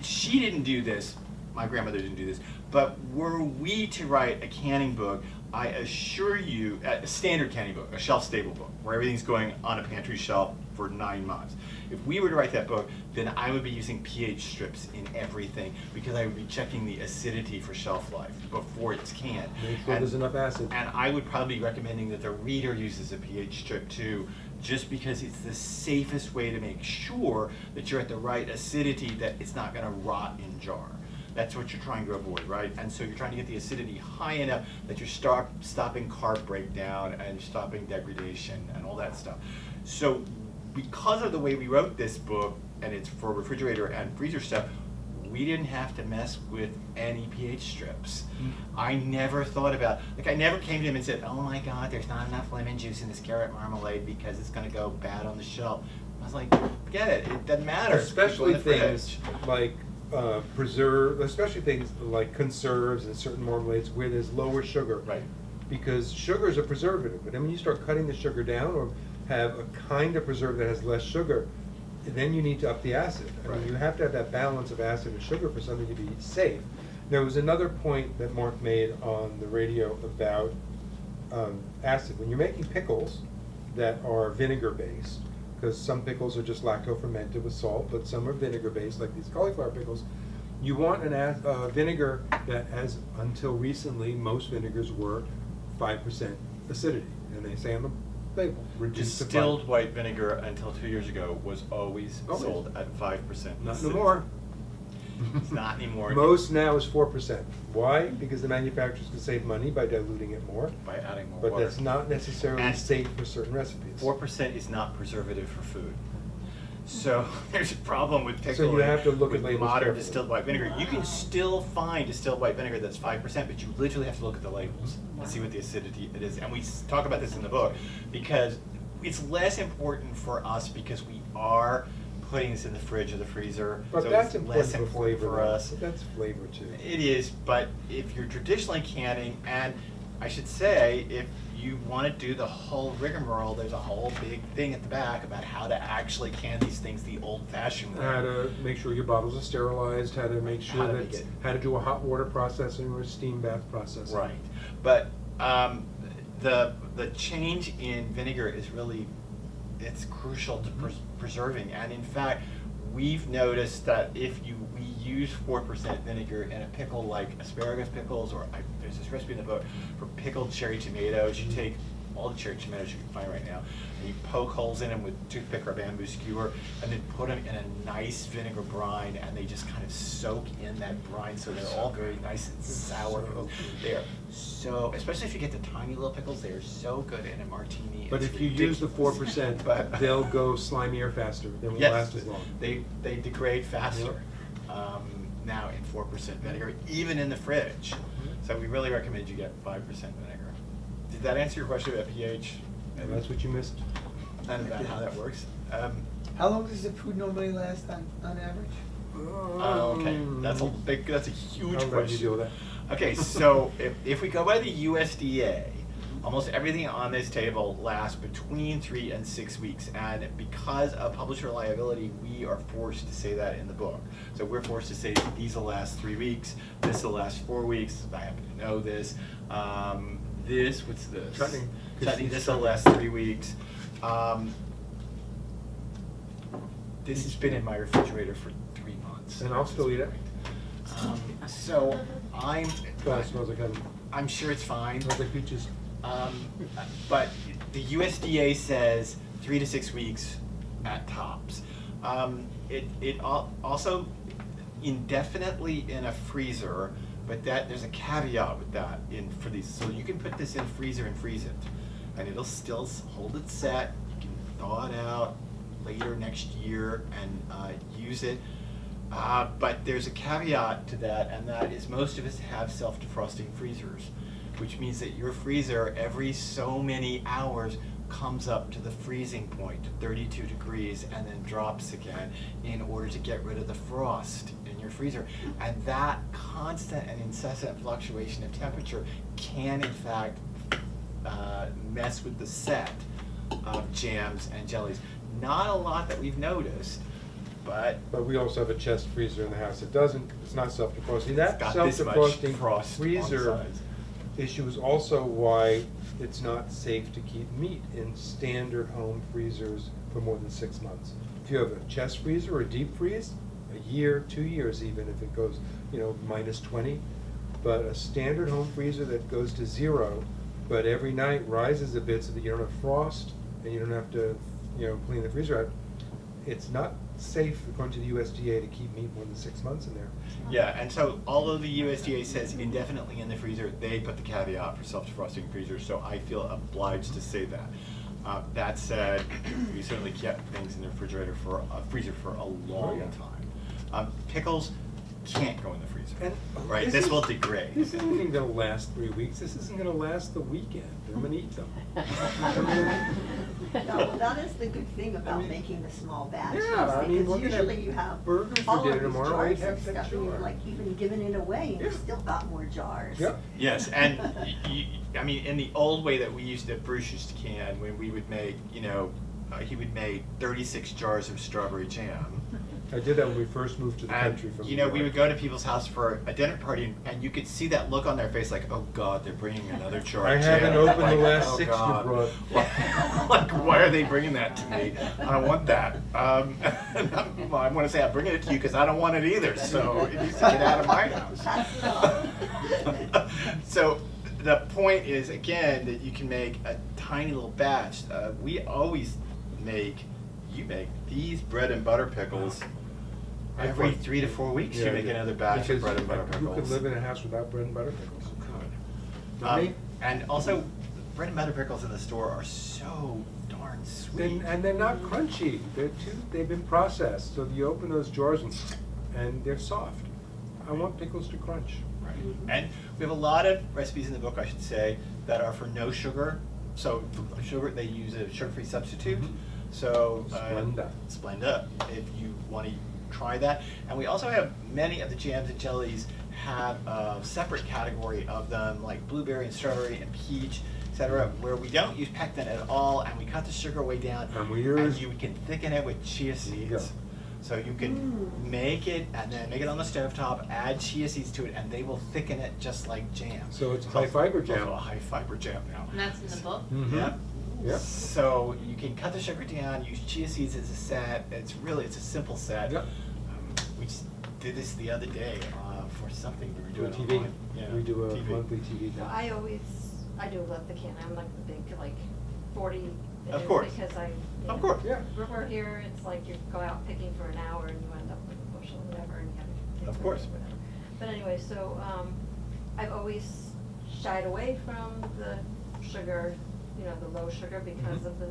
she didn't do this. My grandmother didn't do this. But were we to write a canning book, I assure you, a standard canning book, a shelf-stable book, where everything's going on a pantry shelf for 9 months. If we were to write that book, then I would be using pH strips in everything because I would be checking the acidity for shelf life before it's canned. Make sure there's enough acid. And I would probably be recommending that the reader uses a pH strip too, just because it's the safest way to make sure that you're at the right acidity, that it's not gonna rot in jar. That's what you're trying to avoid, right? And so you're trying to get the acidity high enough that you're stopping carb breakdown and stopping degradation and all that stuff. So because of the way we wrote this book, and it's for refrigerator and freezer stuff, we didn't have to mess with any pH strips. I never thought about, I never came to him and said, oh my God, there's not enough lemon juice in this carrot marmalade because it's gonna go bad on the shelf. I was like, forget it doesn't matter. Especially Keep it in the things fridge. like especially things like conserves and certain marmalades where there's lower sugar. Right. Because sugar is a preservative, but then when you start cutting the sugar down or have a kind of preserve that has less sugar, then you need to up the acid. I mean, Right. you have to have that balance of acid and sugar for something to be safe. There was another point that Mark made on the radio about acid. When you're making pickles that are vinegar based, because some pickles are just lacto-fermented with salt, but some are vinegar based, like these cauliflower pickles, you want an vinegar that has, until recently, most vinegars were 5% acidity. And they say on the label, reduced to 5. Distilled white vinegar until 2 years ago was always Always. sold at 5%. Not anymore. It's not anymore. Most now is 4%. Why? Because the manufacturers can save money by diluting it more, By adding more but water. that's not necessarily And safe for certain recipes. 4% is not preservative for food. So there's a problem with pickling. So you have to look with at labels modern carefully. distilled white vinegar. You can still find distilled white vinegar that's 5%, but you literally have to look at the labels and see what the acidity it is. And we talk about this in the book because it's less important for us because we are putting this in the fridge or the freezer. But so that's it's less important for flavor. for though. us. That's flavor too. It is, but if you're traditionally canning, and I should say, if you want to do the whole rigmarole, there's a whole big thing at the back about how to actually can these things the old-fashioned way. How to make sure your bottles are sterilized, how to make sure How to make that, it- how to do a hot water processing or a steam bath processing. Right, but the change in vinegar is really, it's crucial to preserving, and in fact, we've noticed that if we use 4% vinegar in a pickle like asparagus pickles, or there's this recipe in the book for pickled cherry tomatoes, you take all the cherry tomatoes you can find right now. And you poke holes in them with toothpick or bamboo skewer, and then put them in a nice vinegar brine, and they just kind of soak in that brine, so they're all very nice and sour. They are so, especially if you get the tiny little pickles, they are so good in a martini. But It's if you use the ridiculous. 4%, But- they'll go slimier faster. They won't Yes, last as long. they degrade faster now in 4% vinegar, even in the fridge. So we really recommend you get 5% vinegar. Did that answer your question about pH? And that's what you missed. And about how that works? How long does the food normally last on average? Okay, that's a huge How question. about you deal with that? Okay, so if we go by the USDA, almost everything on this table lasts between 3 and 6 weeks. And because of publisher liability, we are forced to say that in the book. So we're forced to say these will last 3 weeks, this will last 4 weeks. I happen to know this. What's this? Chutney. Chutney, this will last 3 weeks. This has been in my refrigerator for 3 months. And I'll still eat it. So God, it smells like heaven. I'm sure it's fine. Smells like peaches. But the USDA says 3 to 6 weeks at tops. It also indefinitely in a freezer, but there's a caveat with that for these. So you can put this in a freezer and freeze it, and it'll still hold it set. You can thaw it out later next year and use it. But there's a caveat to that, and that is most of us have self-defrosting freezers, which means that your freezer every so many hours comes up to the freezing point, 32 degrees, and then drops again in order to get rid of the frost in your freezer. And that constant and incessant fluctuation of temperature can in fact mess with the set of jams and jellies. Not a lot that we've noticed, but we also have a chest freezer in the house that doesn't, it's not self-defrosting. That got this much self-defrosting frost on the freezer sides. issue is also why it's not safe to keep meat in standard home freezers for more than 6 months. If you have a chest freezer or a deep freeze, a year, 2 years even, if it goes, minus 20. But a standard home freezer that goes to 0, but every night rises a bit so that you don't have frost and you don't have to, clean the freezer out, it's not safe, according to the USDA, to keep meat more than 6 months in there. yeah, and so although the USDA says indefinitely in the freezer, they put the caveat for self-defrosting freezers, so I feel obliged to say that. That said, we certainly kept things in the freezer for a long time. Pickles can't go in the freezer, And right? This will degrade. This isn't gonna last 3 weeks, this isn't gonna last the weekend, I'm gonna eat them. No, that is the good thing about making the small batches, Yeah, I mean, we're because gonna usually you have burgers for all of dinner these tomorrow, jars I'd have of that stuff, and you're jar. like even giving it away, and Yeah. you've still got more jars. Yep. Yes, and I mean, in the old way that we used to, Bruce used to can, when we would make, he would make 36 jars of strawberry jam. I did that when we first moved to the And, country from New we York. would go to people's house for a dinner party, and you could see that look on their face like, oh God, they're bringing another jar I of jam. haven't opened Like, the last oh, 6 you God. brought. Like, why are they bringing that to me? I don't want that. Well, I want to say I'm bringing it to you because I don't want it either, so it needs to get out of my house. So the point is, again, that you can make a tiny little batch. You make these bread and butter pickles every 3 to 4 weeks. You make another batch of bread and butter pickles. Who could live in a house without bread and butter pickles? Good. And also, bread and butter pickles in the store are so darn sweet. And they're not crunchy, they've been processed, so you open those jars and they're soft. I want pickles to crunch. Right. And we have a lot of recipes in the book, I should say, that are for no sugar. So for sugar, they use a sugar-free substitute. So Splenda, if you want to try that. And we also have many of the jams and jellies have a separate category of them, like blueberry and strawberry and peach, etc., where we don't use pectin at all, and we cut the sugar way down, and you can thicken it with chia seeds. So you can make it and then make it on the stovetop, add chia seeds to it, and they will thicken it just like jam. So it's high fiber jam. Also a high fiber jam now. And that's in the book? Mm-hmm. Yep. Yep. So you can cut the sugar down, use chia seeds as a set. It's a simple set. Yep. We just did this the other day for something we were doing TV. online. Yeah, We do a TV. monthly TV So thing. I always I do love the can. I'm like the big, like 40. Of course. Because I. You Of know, course. Yeah. We're here, it's like you go out picking for an hour and you end up with a bushel or whatever and you have to take Of it or course. whatever. But anyway, so, I've always shied away from the sugar, you know, the low sugar because of the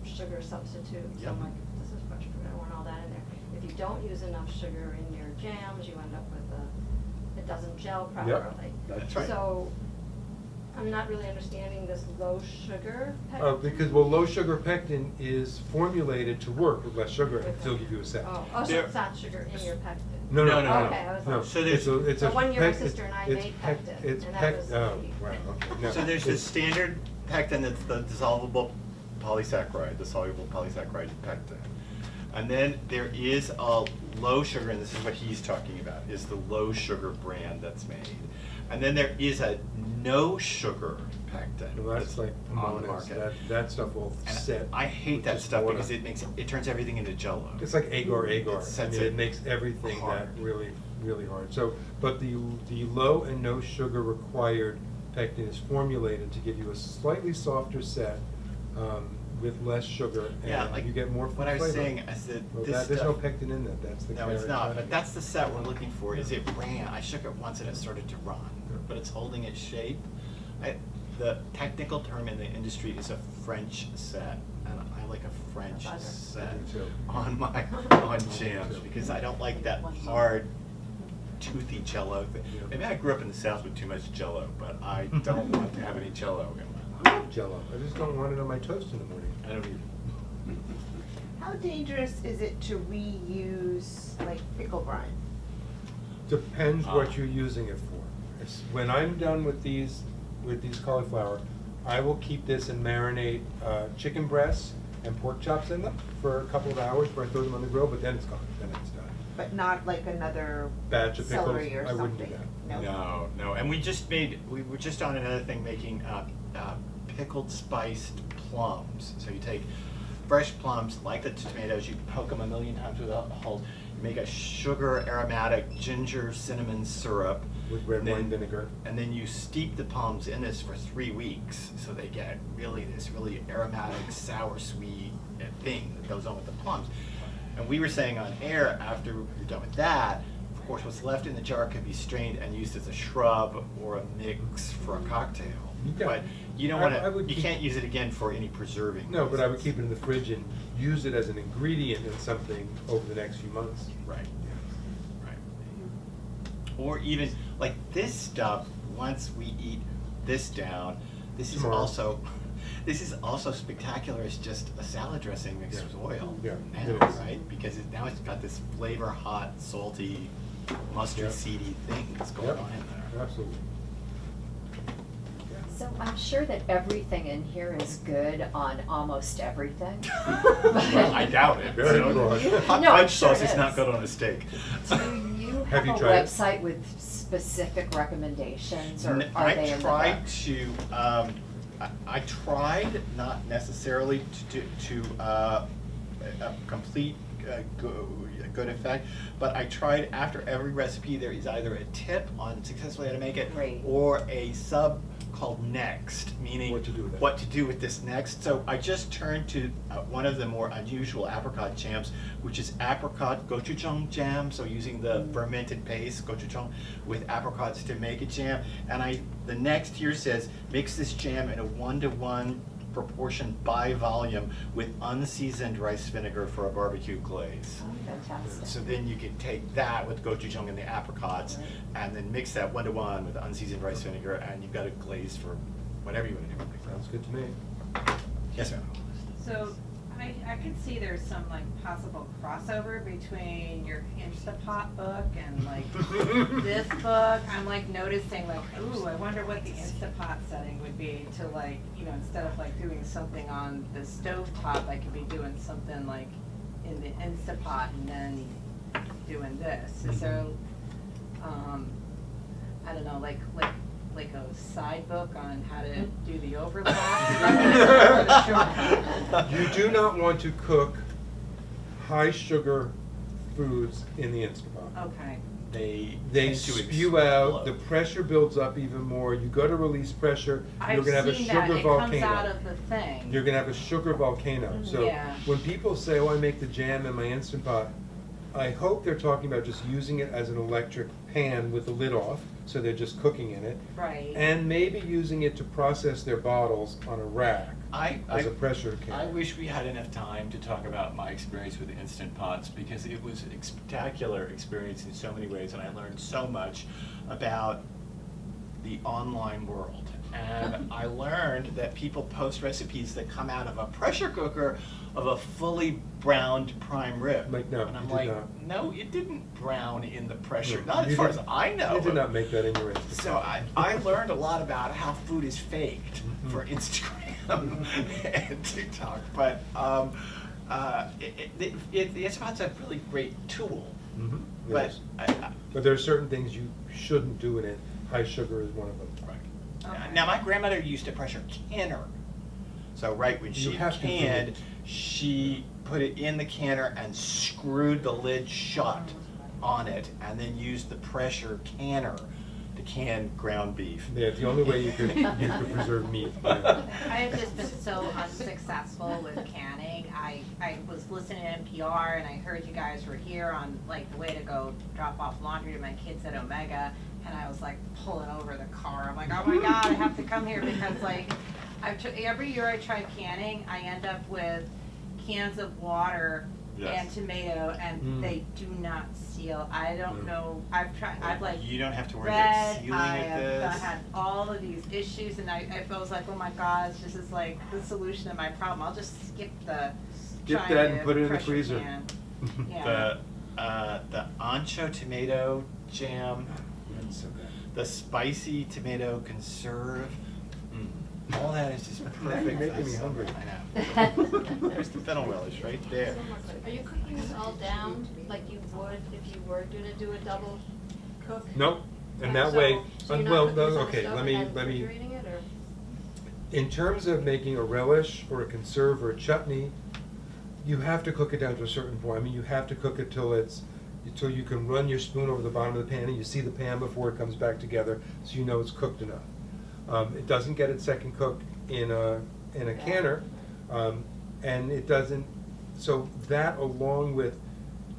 sugar substitute. So Yep. I'm like, this is fresh fruit, I don't want all that in there. If you don't use enough sugar in your jams, you end up with it doesn't gel properly. That's right. So, I'm not really understanding this low sugar Because, well, low sugar pectin is formulated to work with less sugar and still give you a set. Oh, so There- it's not sugar in your pectin? No, no, No, no, no, no. Okay, I was No, like- So there's- it's a So one year my pec- sister and I it's made pec- pectin, It's and that pec, was oh, the- wow, okay, no. So there's the It's- standard pectin, that's the dissolvable polysaccharide, the soluble polysaccharide pectin. And then there is a low sugar, and this is what he's talking about, is the low sugar brand that's made. And then there is a no sugar pectin Well, that's like on the Monas, market. that stuff will And set. I hate that with stuff water. because it turns everything into jello. It's like agar. It I sets mean, it it makes everything that hard. really, really hard. So, but the low and no sugar required pectin is formulated to give you a slightly softer set, with less sugar, Yeah, and like you get more what I was flavor. saying is that Well, this there's no stuff- pectin in that, that's the No, it's carrot not, honey. but that's the set we're looking for, is it ran, I shook it once and it started to run, but it's holding its shape. The technical term in the industry is a French set, and I like a French Butter. set I do too. on jams, because I don't like that hard, toothy jello thing. Yeah. Maybe I grew up in the South with too much jello, but I don't want to have any jello in I my love Jell-O. I just don't want it on my toast in the morning. I don't either. How dangerous is it to reuse like pickle brine? Depends what you're using it for. When I'm done with these cauliflower, I will keep this and marinate chicken breasts and pork chops in them for a couple of hours before I throw them on the grill, but then it's gone, then it's done. But not like another Batch of pickles, celery or I wouldn't do something? that. No, no, and we were just on another thing making pickled spiced plums. So you take fresh plums, like the tomatoes, you poke them a million times without a hole. You make a sugar aromatic ginger cinnamon syrup. With red and then- wine vinegar. And then you steep the plums in this for 3 weeks, so they get this really aromatic, sour, sweet thing that goes on with the plums. And we were saying on air, after you're done with that, of course, what's left in the jar could be strained and used as a shrub or a mix for a cocktail. Yeah. But you don't I want would to, you keep- can't use it again for any preserving. No, but I would reasons. keep it in the fridge and use it as an ingredient in something over the next few months. Right, right. Or even, like this stuff, once we eat this down, this is Tomorrow. also spectacular as just a salad dressing mixed Yeah. with oil. Yeah, Now, it is. right? Because now it's got this flavor, hot, salty, mustard Yeah. seedy thing that's going Yep, on in there. absolutely. So I'm sure that everything in here is good on almost everything. Well, I doubt it. Very So, broad. Hot No, I'm fudge sure sauce it is not is. good on a steak. Do you Have have you a tried it? website with specific recommendations, or N- are they I in the tried book? to, I tried, not necessarily to a complete good effect, but I tried after every recipe, there is either a tip on successfully how to make it, Right. or a sub called next, meaning What to do with that. what to do with this next. So I just turned to one of the more unusual apricot jams, which is apricot gochujang jam. So using the fermented paste gochujang with apricots to make a jam. And the next here says mix this jam in a 1-to-1 proportion by volume with unseasoned rice vinegar for a barbecue glaze. Oh, fantastic. So then you can take that with gochujang and the apricots, Right. and then mix that 1-to-1 with the unseasoned rice vinegar, and you've got a glaze for whatever you want to do. Sounds good to me. Yes, ma'am. So I could see there's some like possible crossover between your Instapot book and like this book. I'm like noticing like, ooh, I wonder what the Instapot setting would be to like, you know, instead of like doing something on the stovetop, I could be doing something like in the Instapot and then doing this. Is there, I don't know, like a side book on how to do the overlap? You do not want to cook high sugar foods in the Instant Pot. Okay. they They tend to spew out, the explode. pressure builds up even more, you go to release pressure, you're gonna have a I've sugar seen that, it volcano. comes out of the thing. You're gonna have a sugar volcano. So Yeah. when people say, oh, I make the jam in my Instant Pot, I hope they're talking about just using it as an electric pan with the lid off, so they're just cooking in it. Right. And maybe using it to process their bottles on a rack as a pressure can. I wish we had enough time to talk about my experience with Instant Pots, because it was a spectacular experience in so many ways, and I learned so much about the online world. And I learned that people post recipes that come out of a pressure cooker of a fully browned prime rib. Like, no, and I'm you did like, not. no, it didn't brown in the pressure, No, not you as far did- as I know. You did not make that in your Instant So Pot. I learned a lot about how food is faked Mhm. for Instagram and TikTok, but the Instant Pot's a really great tool. Mhm, it But is. I- But there are certain things you shouldn't do in it. High sugar is one of them. Okay. Now, my grandmother used a pressure canner. So when You she have to do canned, it. she put it in the canner and screwed the lid shut on it, and then used the pressure canner to can ground beef. Yeah, the only way you could preserve meat. Yeah. I have just been so unsuccessful with canning. I was listening to NPR and I heard you guys were here on like the way to go drop off laundry to my kids at Omega, and I was like pulling over the car. I'm like, oh my God, I have to come here because like every year I try canning, I end up with cans of water and Yes. tomato, and Mm. they do not seal. I don't Mm. know. I've like You don't have to worry about read, sealing I with have this. had all of these issues, and I was like, oh my gosh, this is like the solution to my problem. I'll just skip the Skip trying that and to put it in the pressure freezer. can. Yeah. The ancho tomato jam, That's so good. the spicy tomato conserve, all that is just perfect. Now you're making for me summer. hungry. I know. There's the fennel relish right there. Are you cooking this all down like you would if you were gonna do a double cook? Nope, and that So- way, so you're not well, cooking this on the okay, stove let and me, then refrigerating it, or? in terms of making a relish or a conserve or a chutney, you have to cook it down to a certain point. I mean, you have to cook it till you can run your spoon over the bottom of the pan and you see the pan before it comes back together, so you know it's cooked enough. It doesn't get its second cook in a canner, and it doesn't, so that along with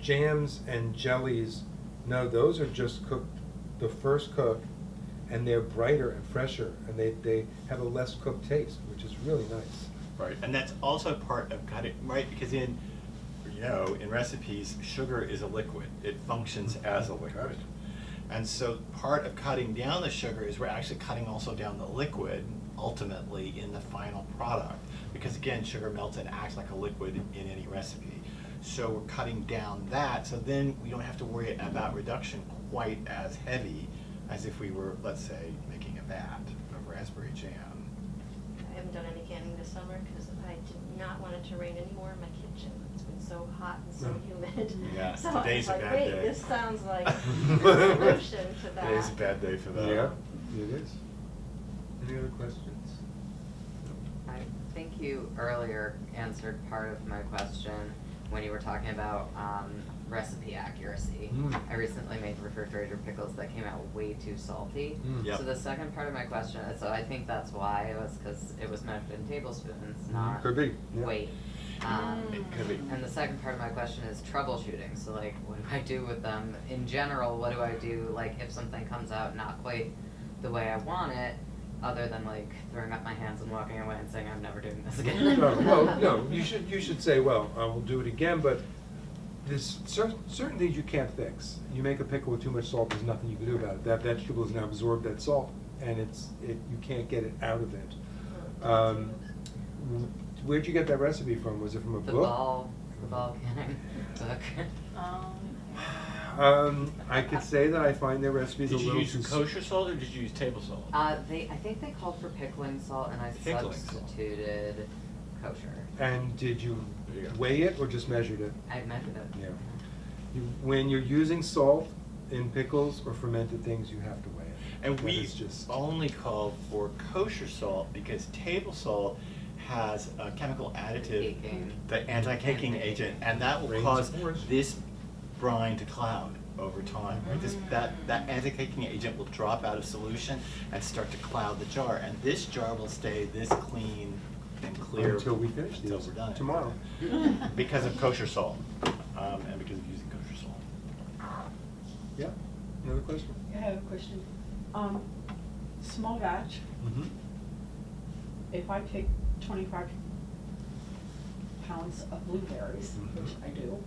jams and jellies, no, those are just cooked the first cook, and they're brighter and fresher, and they have a less cooked taste, which is really nice. Right, and that's also part of cutting, right, because in recipes, sugar is a liquid. It functions as a liquid. And so part of cutting down the sugar is we're actually cutting also down the liquid, ultimately, in the final product. Because again, sugar melts and acts like a liquid in any recipe. So we're cutting down that, so then we don't have to worry about reduction quite as heavy as if we were, let's say, making a vat of raspberry jam. I haven't done any canning this summer because I did not want it to rain anymore in my kitchen. It's been so hot and so No. humid. Yeah, So I today's was a like, bad wait, day. this sounds like a solution to that. Today's a bad day for that. Yeah, it is. Any other questions? I think you earlier answered part of my question when you were talking about recipe accuracy. Mm. I recently made refrigerator pickles that came out way too salty. Mm. Yep. So the second part of my question, so I think that's why it was because it was measured in tablespoons, not Could be, yeah. weight. It could be. And the second part of my question is troubleshooting. So like, what do I do with them in general? What do I do like if something comes out not quite the way I want it, other than like throwing up my hands and walking away and saying I'm never doing this again? No, well, no, you should say, well, I will do it again, but there's certain things you can't fix. You make a pickle with too much salt, there's nothing you can do about it. That vegetable has now absorbed that salt, and you can't get it out of it. Where'd you get that recipe from? Was it from a The book? ball canning book. I could say that I find their recipes a Did you little use too kosher salt or did you use table salt? I think they called for pickling salt, and I Pickling salt. substituted kosher. And did you There you go. weigh it or just measured it? I measured it. Yeah. When you're using salt in pickles or fermented things, you have to weigh it. And That we is just- only call for kosher salt because table salt has a chemical additive, Caking. the anti-caking agent, and that will Rains cause of course. this brine to cloud. over time. Right? That anti-caking agent will drop out of solution and start to cloud the jar, and this jar will stay this clean and clear Until we finish until these we're done. tomorrow. Because of kosher salt, and because of using kosher salt. Yeah, another question? I have a question. Small batch, Mm-hmm. if I pick 25 pounds of blueberries, Mhm. which I do,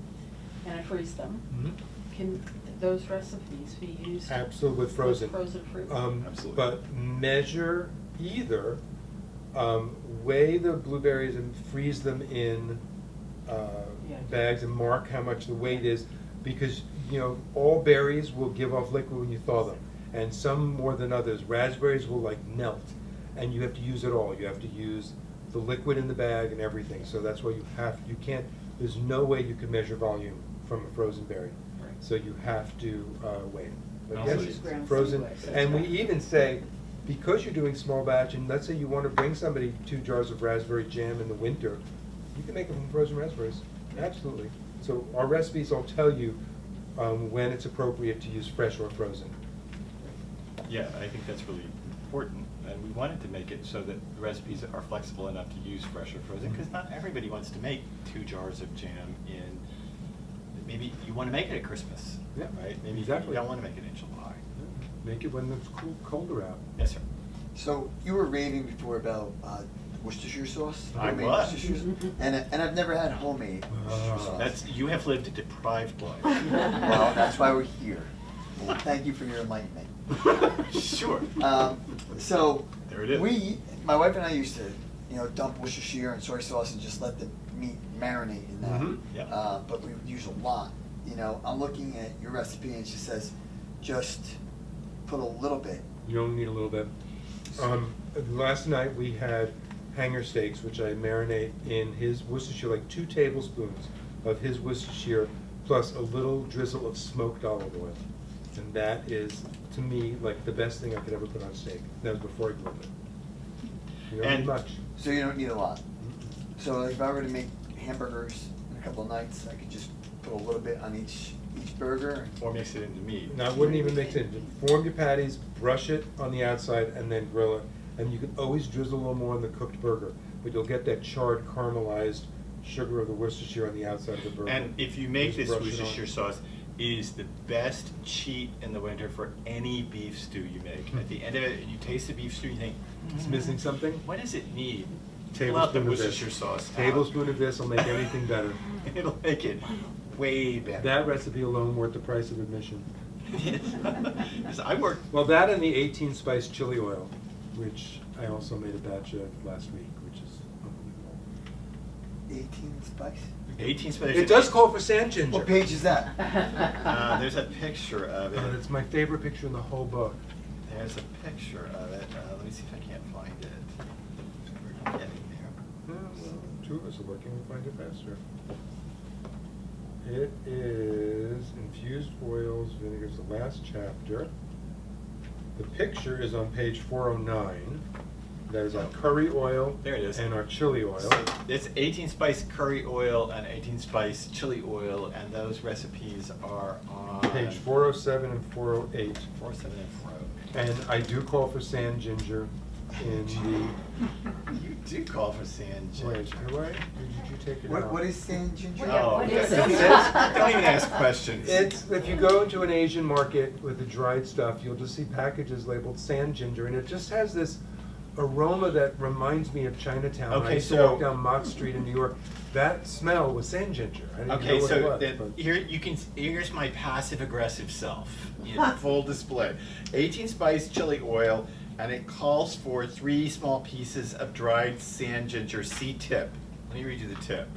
and I freeze them, Mm-hmm. can those recipes be used? Absolutely, with frozen. Frozen fruit? Absolutely. But measure either, weigh the blueberries and freeze them in Yeah. bags and mark how much the weight is, because, all berries will give off liquid when you thaw them, and some more than others. Raspberries will like melt, and you have to use it all. You have to use the liquid in the bag and everything, so that's why you can't, there's no way you can measure volume from a frozen berry. Right. So you have to weigh it. But Also yes, use ground frozen, seaweed. and we even say, because you're doing small batch, and let's say you want to bring somebody 2 jars of raspberry jam in the winter, you can make it from frozen raspberries, absolutely. So our recipes will tell you when it's appropriate to use fresh or frozen. Yeah, I think that's really important, and we wanted to make it so that the recipes are flexible enough to use fresh or frozen, because not everybody wants to make 2 jars of jam in, maybe you want to make it at Christmas, Yeah, right? Maybe exactly. you don't want to make it in July. Make it when it's colder out. Yes, sir. So you were raving before about Worcestershire sauce? I Homemade was. Worcestershire sauce? And I've never had homemade Worcestershire sauce. That's, you have lived a deprived life. Well, that's why we're here. Well, thank you for your enlightenment. Sure. So There it is. my wife and I used to, dump Worcestershire and soy sauce and just let the meat marinate in that. Mhm. Yeah. But we would use a lot. I'm looking at your recipe and she says, just put a little bit. You don't need a little bit. Last night we had hanger steaks, which I marinate in his Worcestershire, like 2 tablespoons of his Worcestershire, plus a little drizzle of smoked olive oil. And that is, to me, like the best thing I could ever put on steak. That was before I grilled it. You don't And- need much. So you don't need a lot. So if I were to make hamburgers in a couple of nights, I could just put a little bit on each burger. Or mix it into meat. And I wouldn't even mix it. Just form your patties, brush it on the outside, and then grill it. And you can always drizzle a little more on the cooked burger, but you'll get that charred, caramelized sugar of the Worcestershire on the outside of the burger. And if you make Just this brush it on. Worcestershire sauce, it is the best cheat in the winter for any beef stew you make. At the end of it, you taste the beef stew, you think, It's missing something? what does it need? Pull out the Tablespoon of Worcestershire this. sauce. out. Tablespoon of this will make anything better. It'll make it way better. That recipe alone worth the price of admission. Because I worked, Well, that and the 18 spice chili oil, which I also made a batch of last week, which is unbelievable. 18 spice? 18 spice. It does call for sand ginger. What page is that? There's a picture of it. It's my favorite picture in the whole book. There's a picture of it. Let me see if I can't find it. We're getting there. Well, 2 of us are working, we'll find it faster. It is infused oils, vinegars, the last chapter. The picture is on page 409. That is our curry oil. There it is. And our chili oil. So it's 18 spice curry oil and 18 spice chili oil, and those recipes are on Page 407 and 408. 407 and 408. And I do call for sand ginger in You do call for sand the, wait, ginger. do I? Or did you take it out? What is sand ginger? Oh, What is don't it? even ask questions. It's, if you go into an Asian market with the dried stuff, you'll just see packages labeled sand ginger, and it just has this aroma that reminds me of Chinatown. Okay, I used to so- walk down Mott Street in New York. That smell was sand ginger. I didn't know Okay, what so it was. that, but- here's my passive aggressive self in full display. 18 spice chili oil, and it calls for 3 small pieces of dried sand ginger. See tip. Let me read you the tip.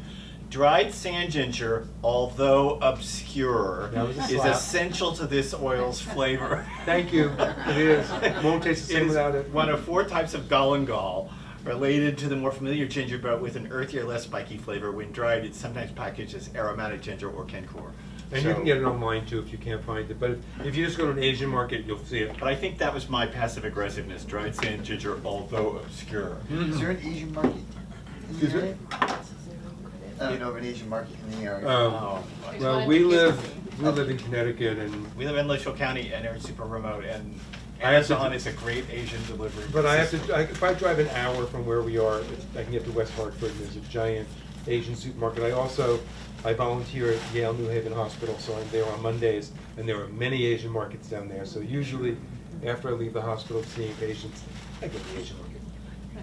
Dried sand ginger, although obscure, That was a is slap. essential to this oil's flavor. Thank you. It is. Won't taste the same It is without it. one of 4 types of galangal, related to the more familiar ginger, but with an earthier, less spiky flavor. When dried, it's sometimes packaged as aromatic ginger or kencor. And you can get it online too if you can't find it. But if you just go to an Asian market, you'll see it. But I think that was my passive aggressiveness, dried sand ginger, although obscure. Is there an Asian market in Excuse the me? area? An Asian market in the area. Oh, Well, we live We live in Connecticut and, We live in Litchfield County and are super remote, and I have to- Amazon is a great Asian delivery. but I have system. to, if I drive an hour from where we are, I can get to West Hartford, and there's a giant Asian supermarket. I volunteer at Yale New Haven Hospital, so I'm there on Mondays, and there are many Asian markets down there. So usually, after I leave the hospital seeing patients, I go to the Asian market.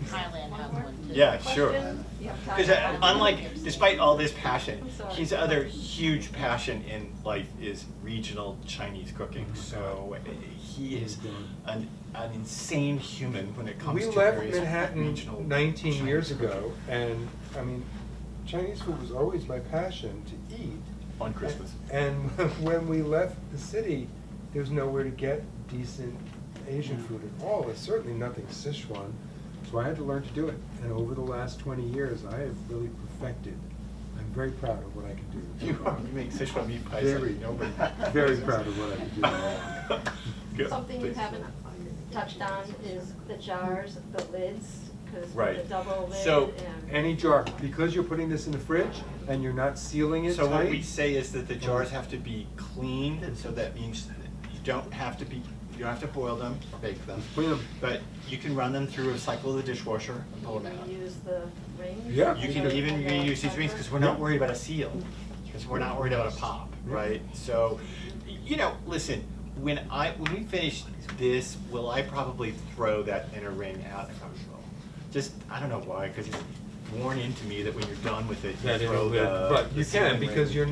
Thailand has one too. Yeah, sure. Question? Yeah, Because Thailand. unlike, despite all this passion, I'm sorry. his other huge passion in life is regional Chinese cooking. So he is an insane human when it comes We to left various Manhattan regional 19 Chinese years cooking. ago, and, I mean, Chinese food was always my passion to eat. On Christmas. And when we left the city, there was nowhere to get decent Asian food at all. There's certainly nothing Sichuan, so I had to learn to do it. And over the last 20 years, I have really perfected. I'm very proud of what I can do. You make Sichuan meat pies Very, like nobody. very proud of what I can do. Good. Something you Please. haven't touched on is the jars, the lids, because Right. the double lid So, and. Any jar, because you're putting this in the fridge and you're not sealing it So what we tight. say is that the jars have to be cleaned, so that means that you don't have to boil them or bake them. Clean them. But you can run them through a cycle of the dishwasher and pull them out. Use the rings. Yeah. You can even reuse these rings, because we're not worried about a seal, because we're not worried about a pop, right? So, listen, when we finish this, will I probably throw that inner ring out? Just, I don't know why, because it's worn into me that when you're done with it, you That throw it'll live. But the you sealing can, because ring.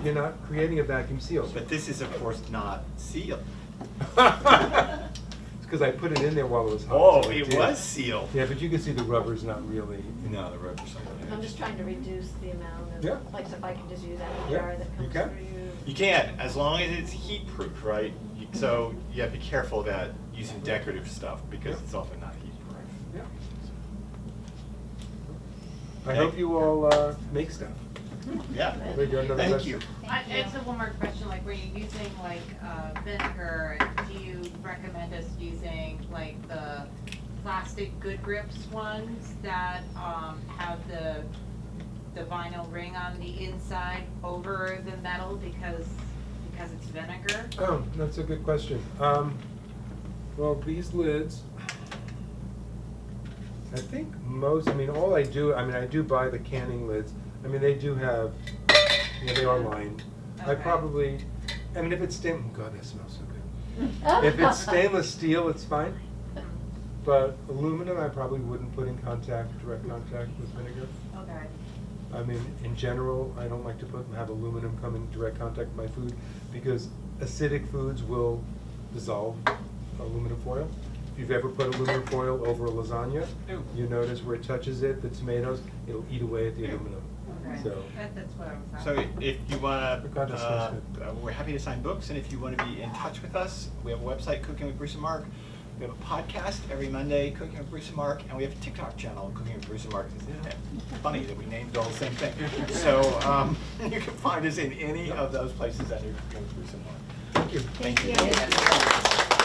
you're not creating a vacuum seal. But this is, of course, not sealed. It's because I put it in there while it was hot. Oh, so it did. was sealed. Yeah, but you can see the rubber's not really. No, the rubber's not on I'm it. just trying to reduce the amount of, Yeah. like, so if I can just use any Yeah, jar that you comes can. through. You can, as long as it's heat-proof, right? So you have to be careful about using decorative stuff, because Yeah. it's often not heat-proof. Yeah. I hope you all make stuff. Yeah. We got another Thank question. you. I just have one more question, like, were you using like vinegar, do you recommend us using like the plastic Good Grips ones that have the vinyl ring on the inside over the metal because it's vinegar? Oh, that's a good question. Well, these lids, I think I do buy the canning lids. I mean, they do have, they are lined. I Okay. probably, if it's God, that smells so good. If it's stainless steel, it's fine. But aluminum, I probably wouldn't put in direct contact with vinegar. Okay. In general, I don't like to have aluminum come in direct contact with my food because acidic foods will dissolve aluminum foil. If you've ever put aluminum foil over a lasagna, Ew. you notice where it touches it, the tomatoes, it'll eat away at the Ew. aluminum. Okay. So, That's what I was So asking. if you want God, that smells to, we're happy to sign books, and if you want to be in touch with us, we have a website, Cooking with Bruce and Mark. We have a podcast every Monday, Cooking with Bruce and Mark, and we have a TikTok channel, Cooking with Bruce and Mark. Isn't it funny that we named all the same thing? So you can find us in any of those places under Cooking with Bruce and Mark. thank you. Thank you. Thank you.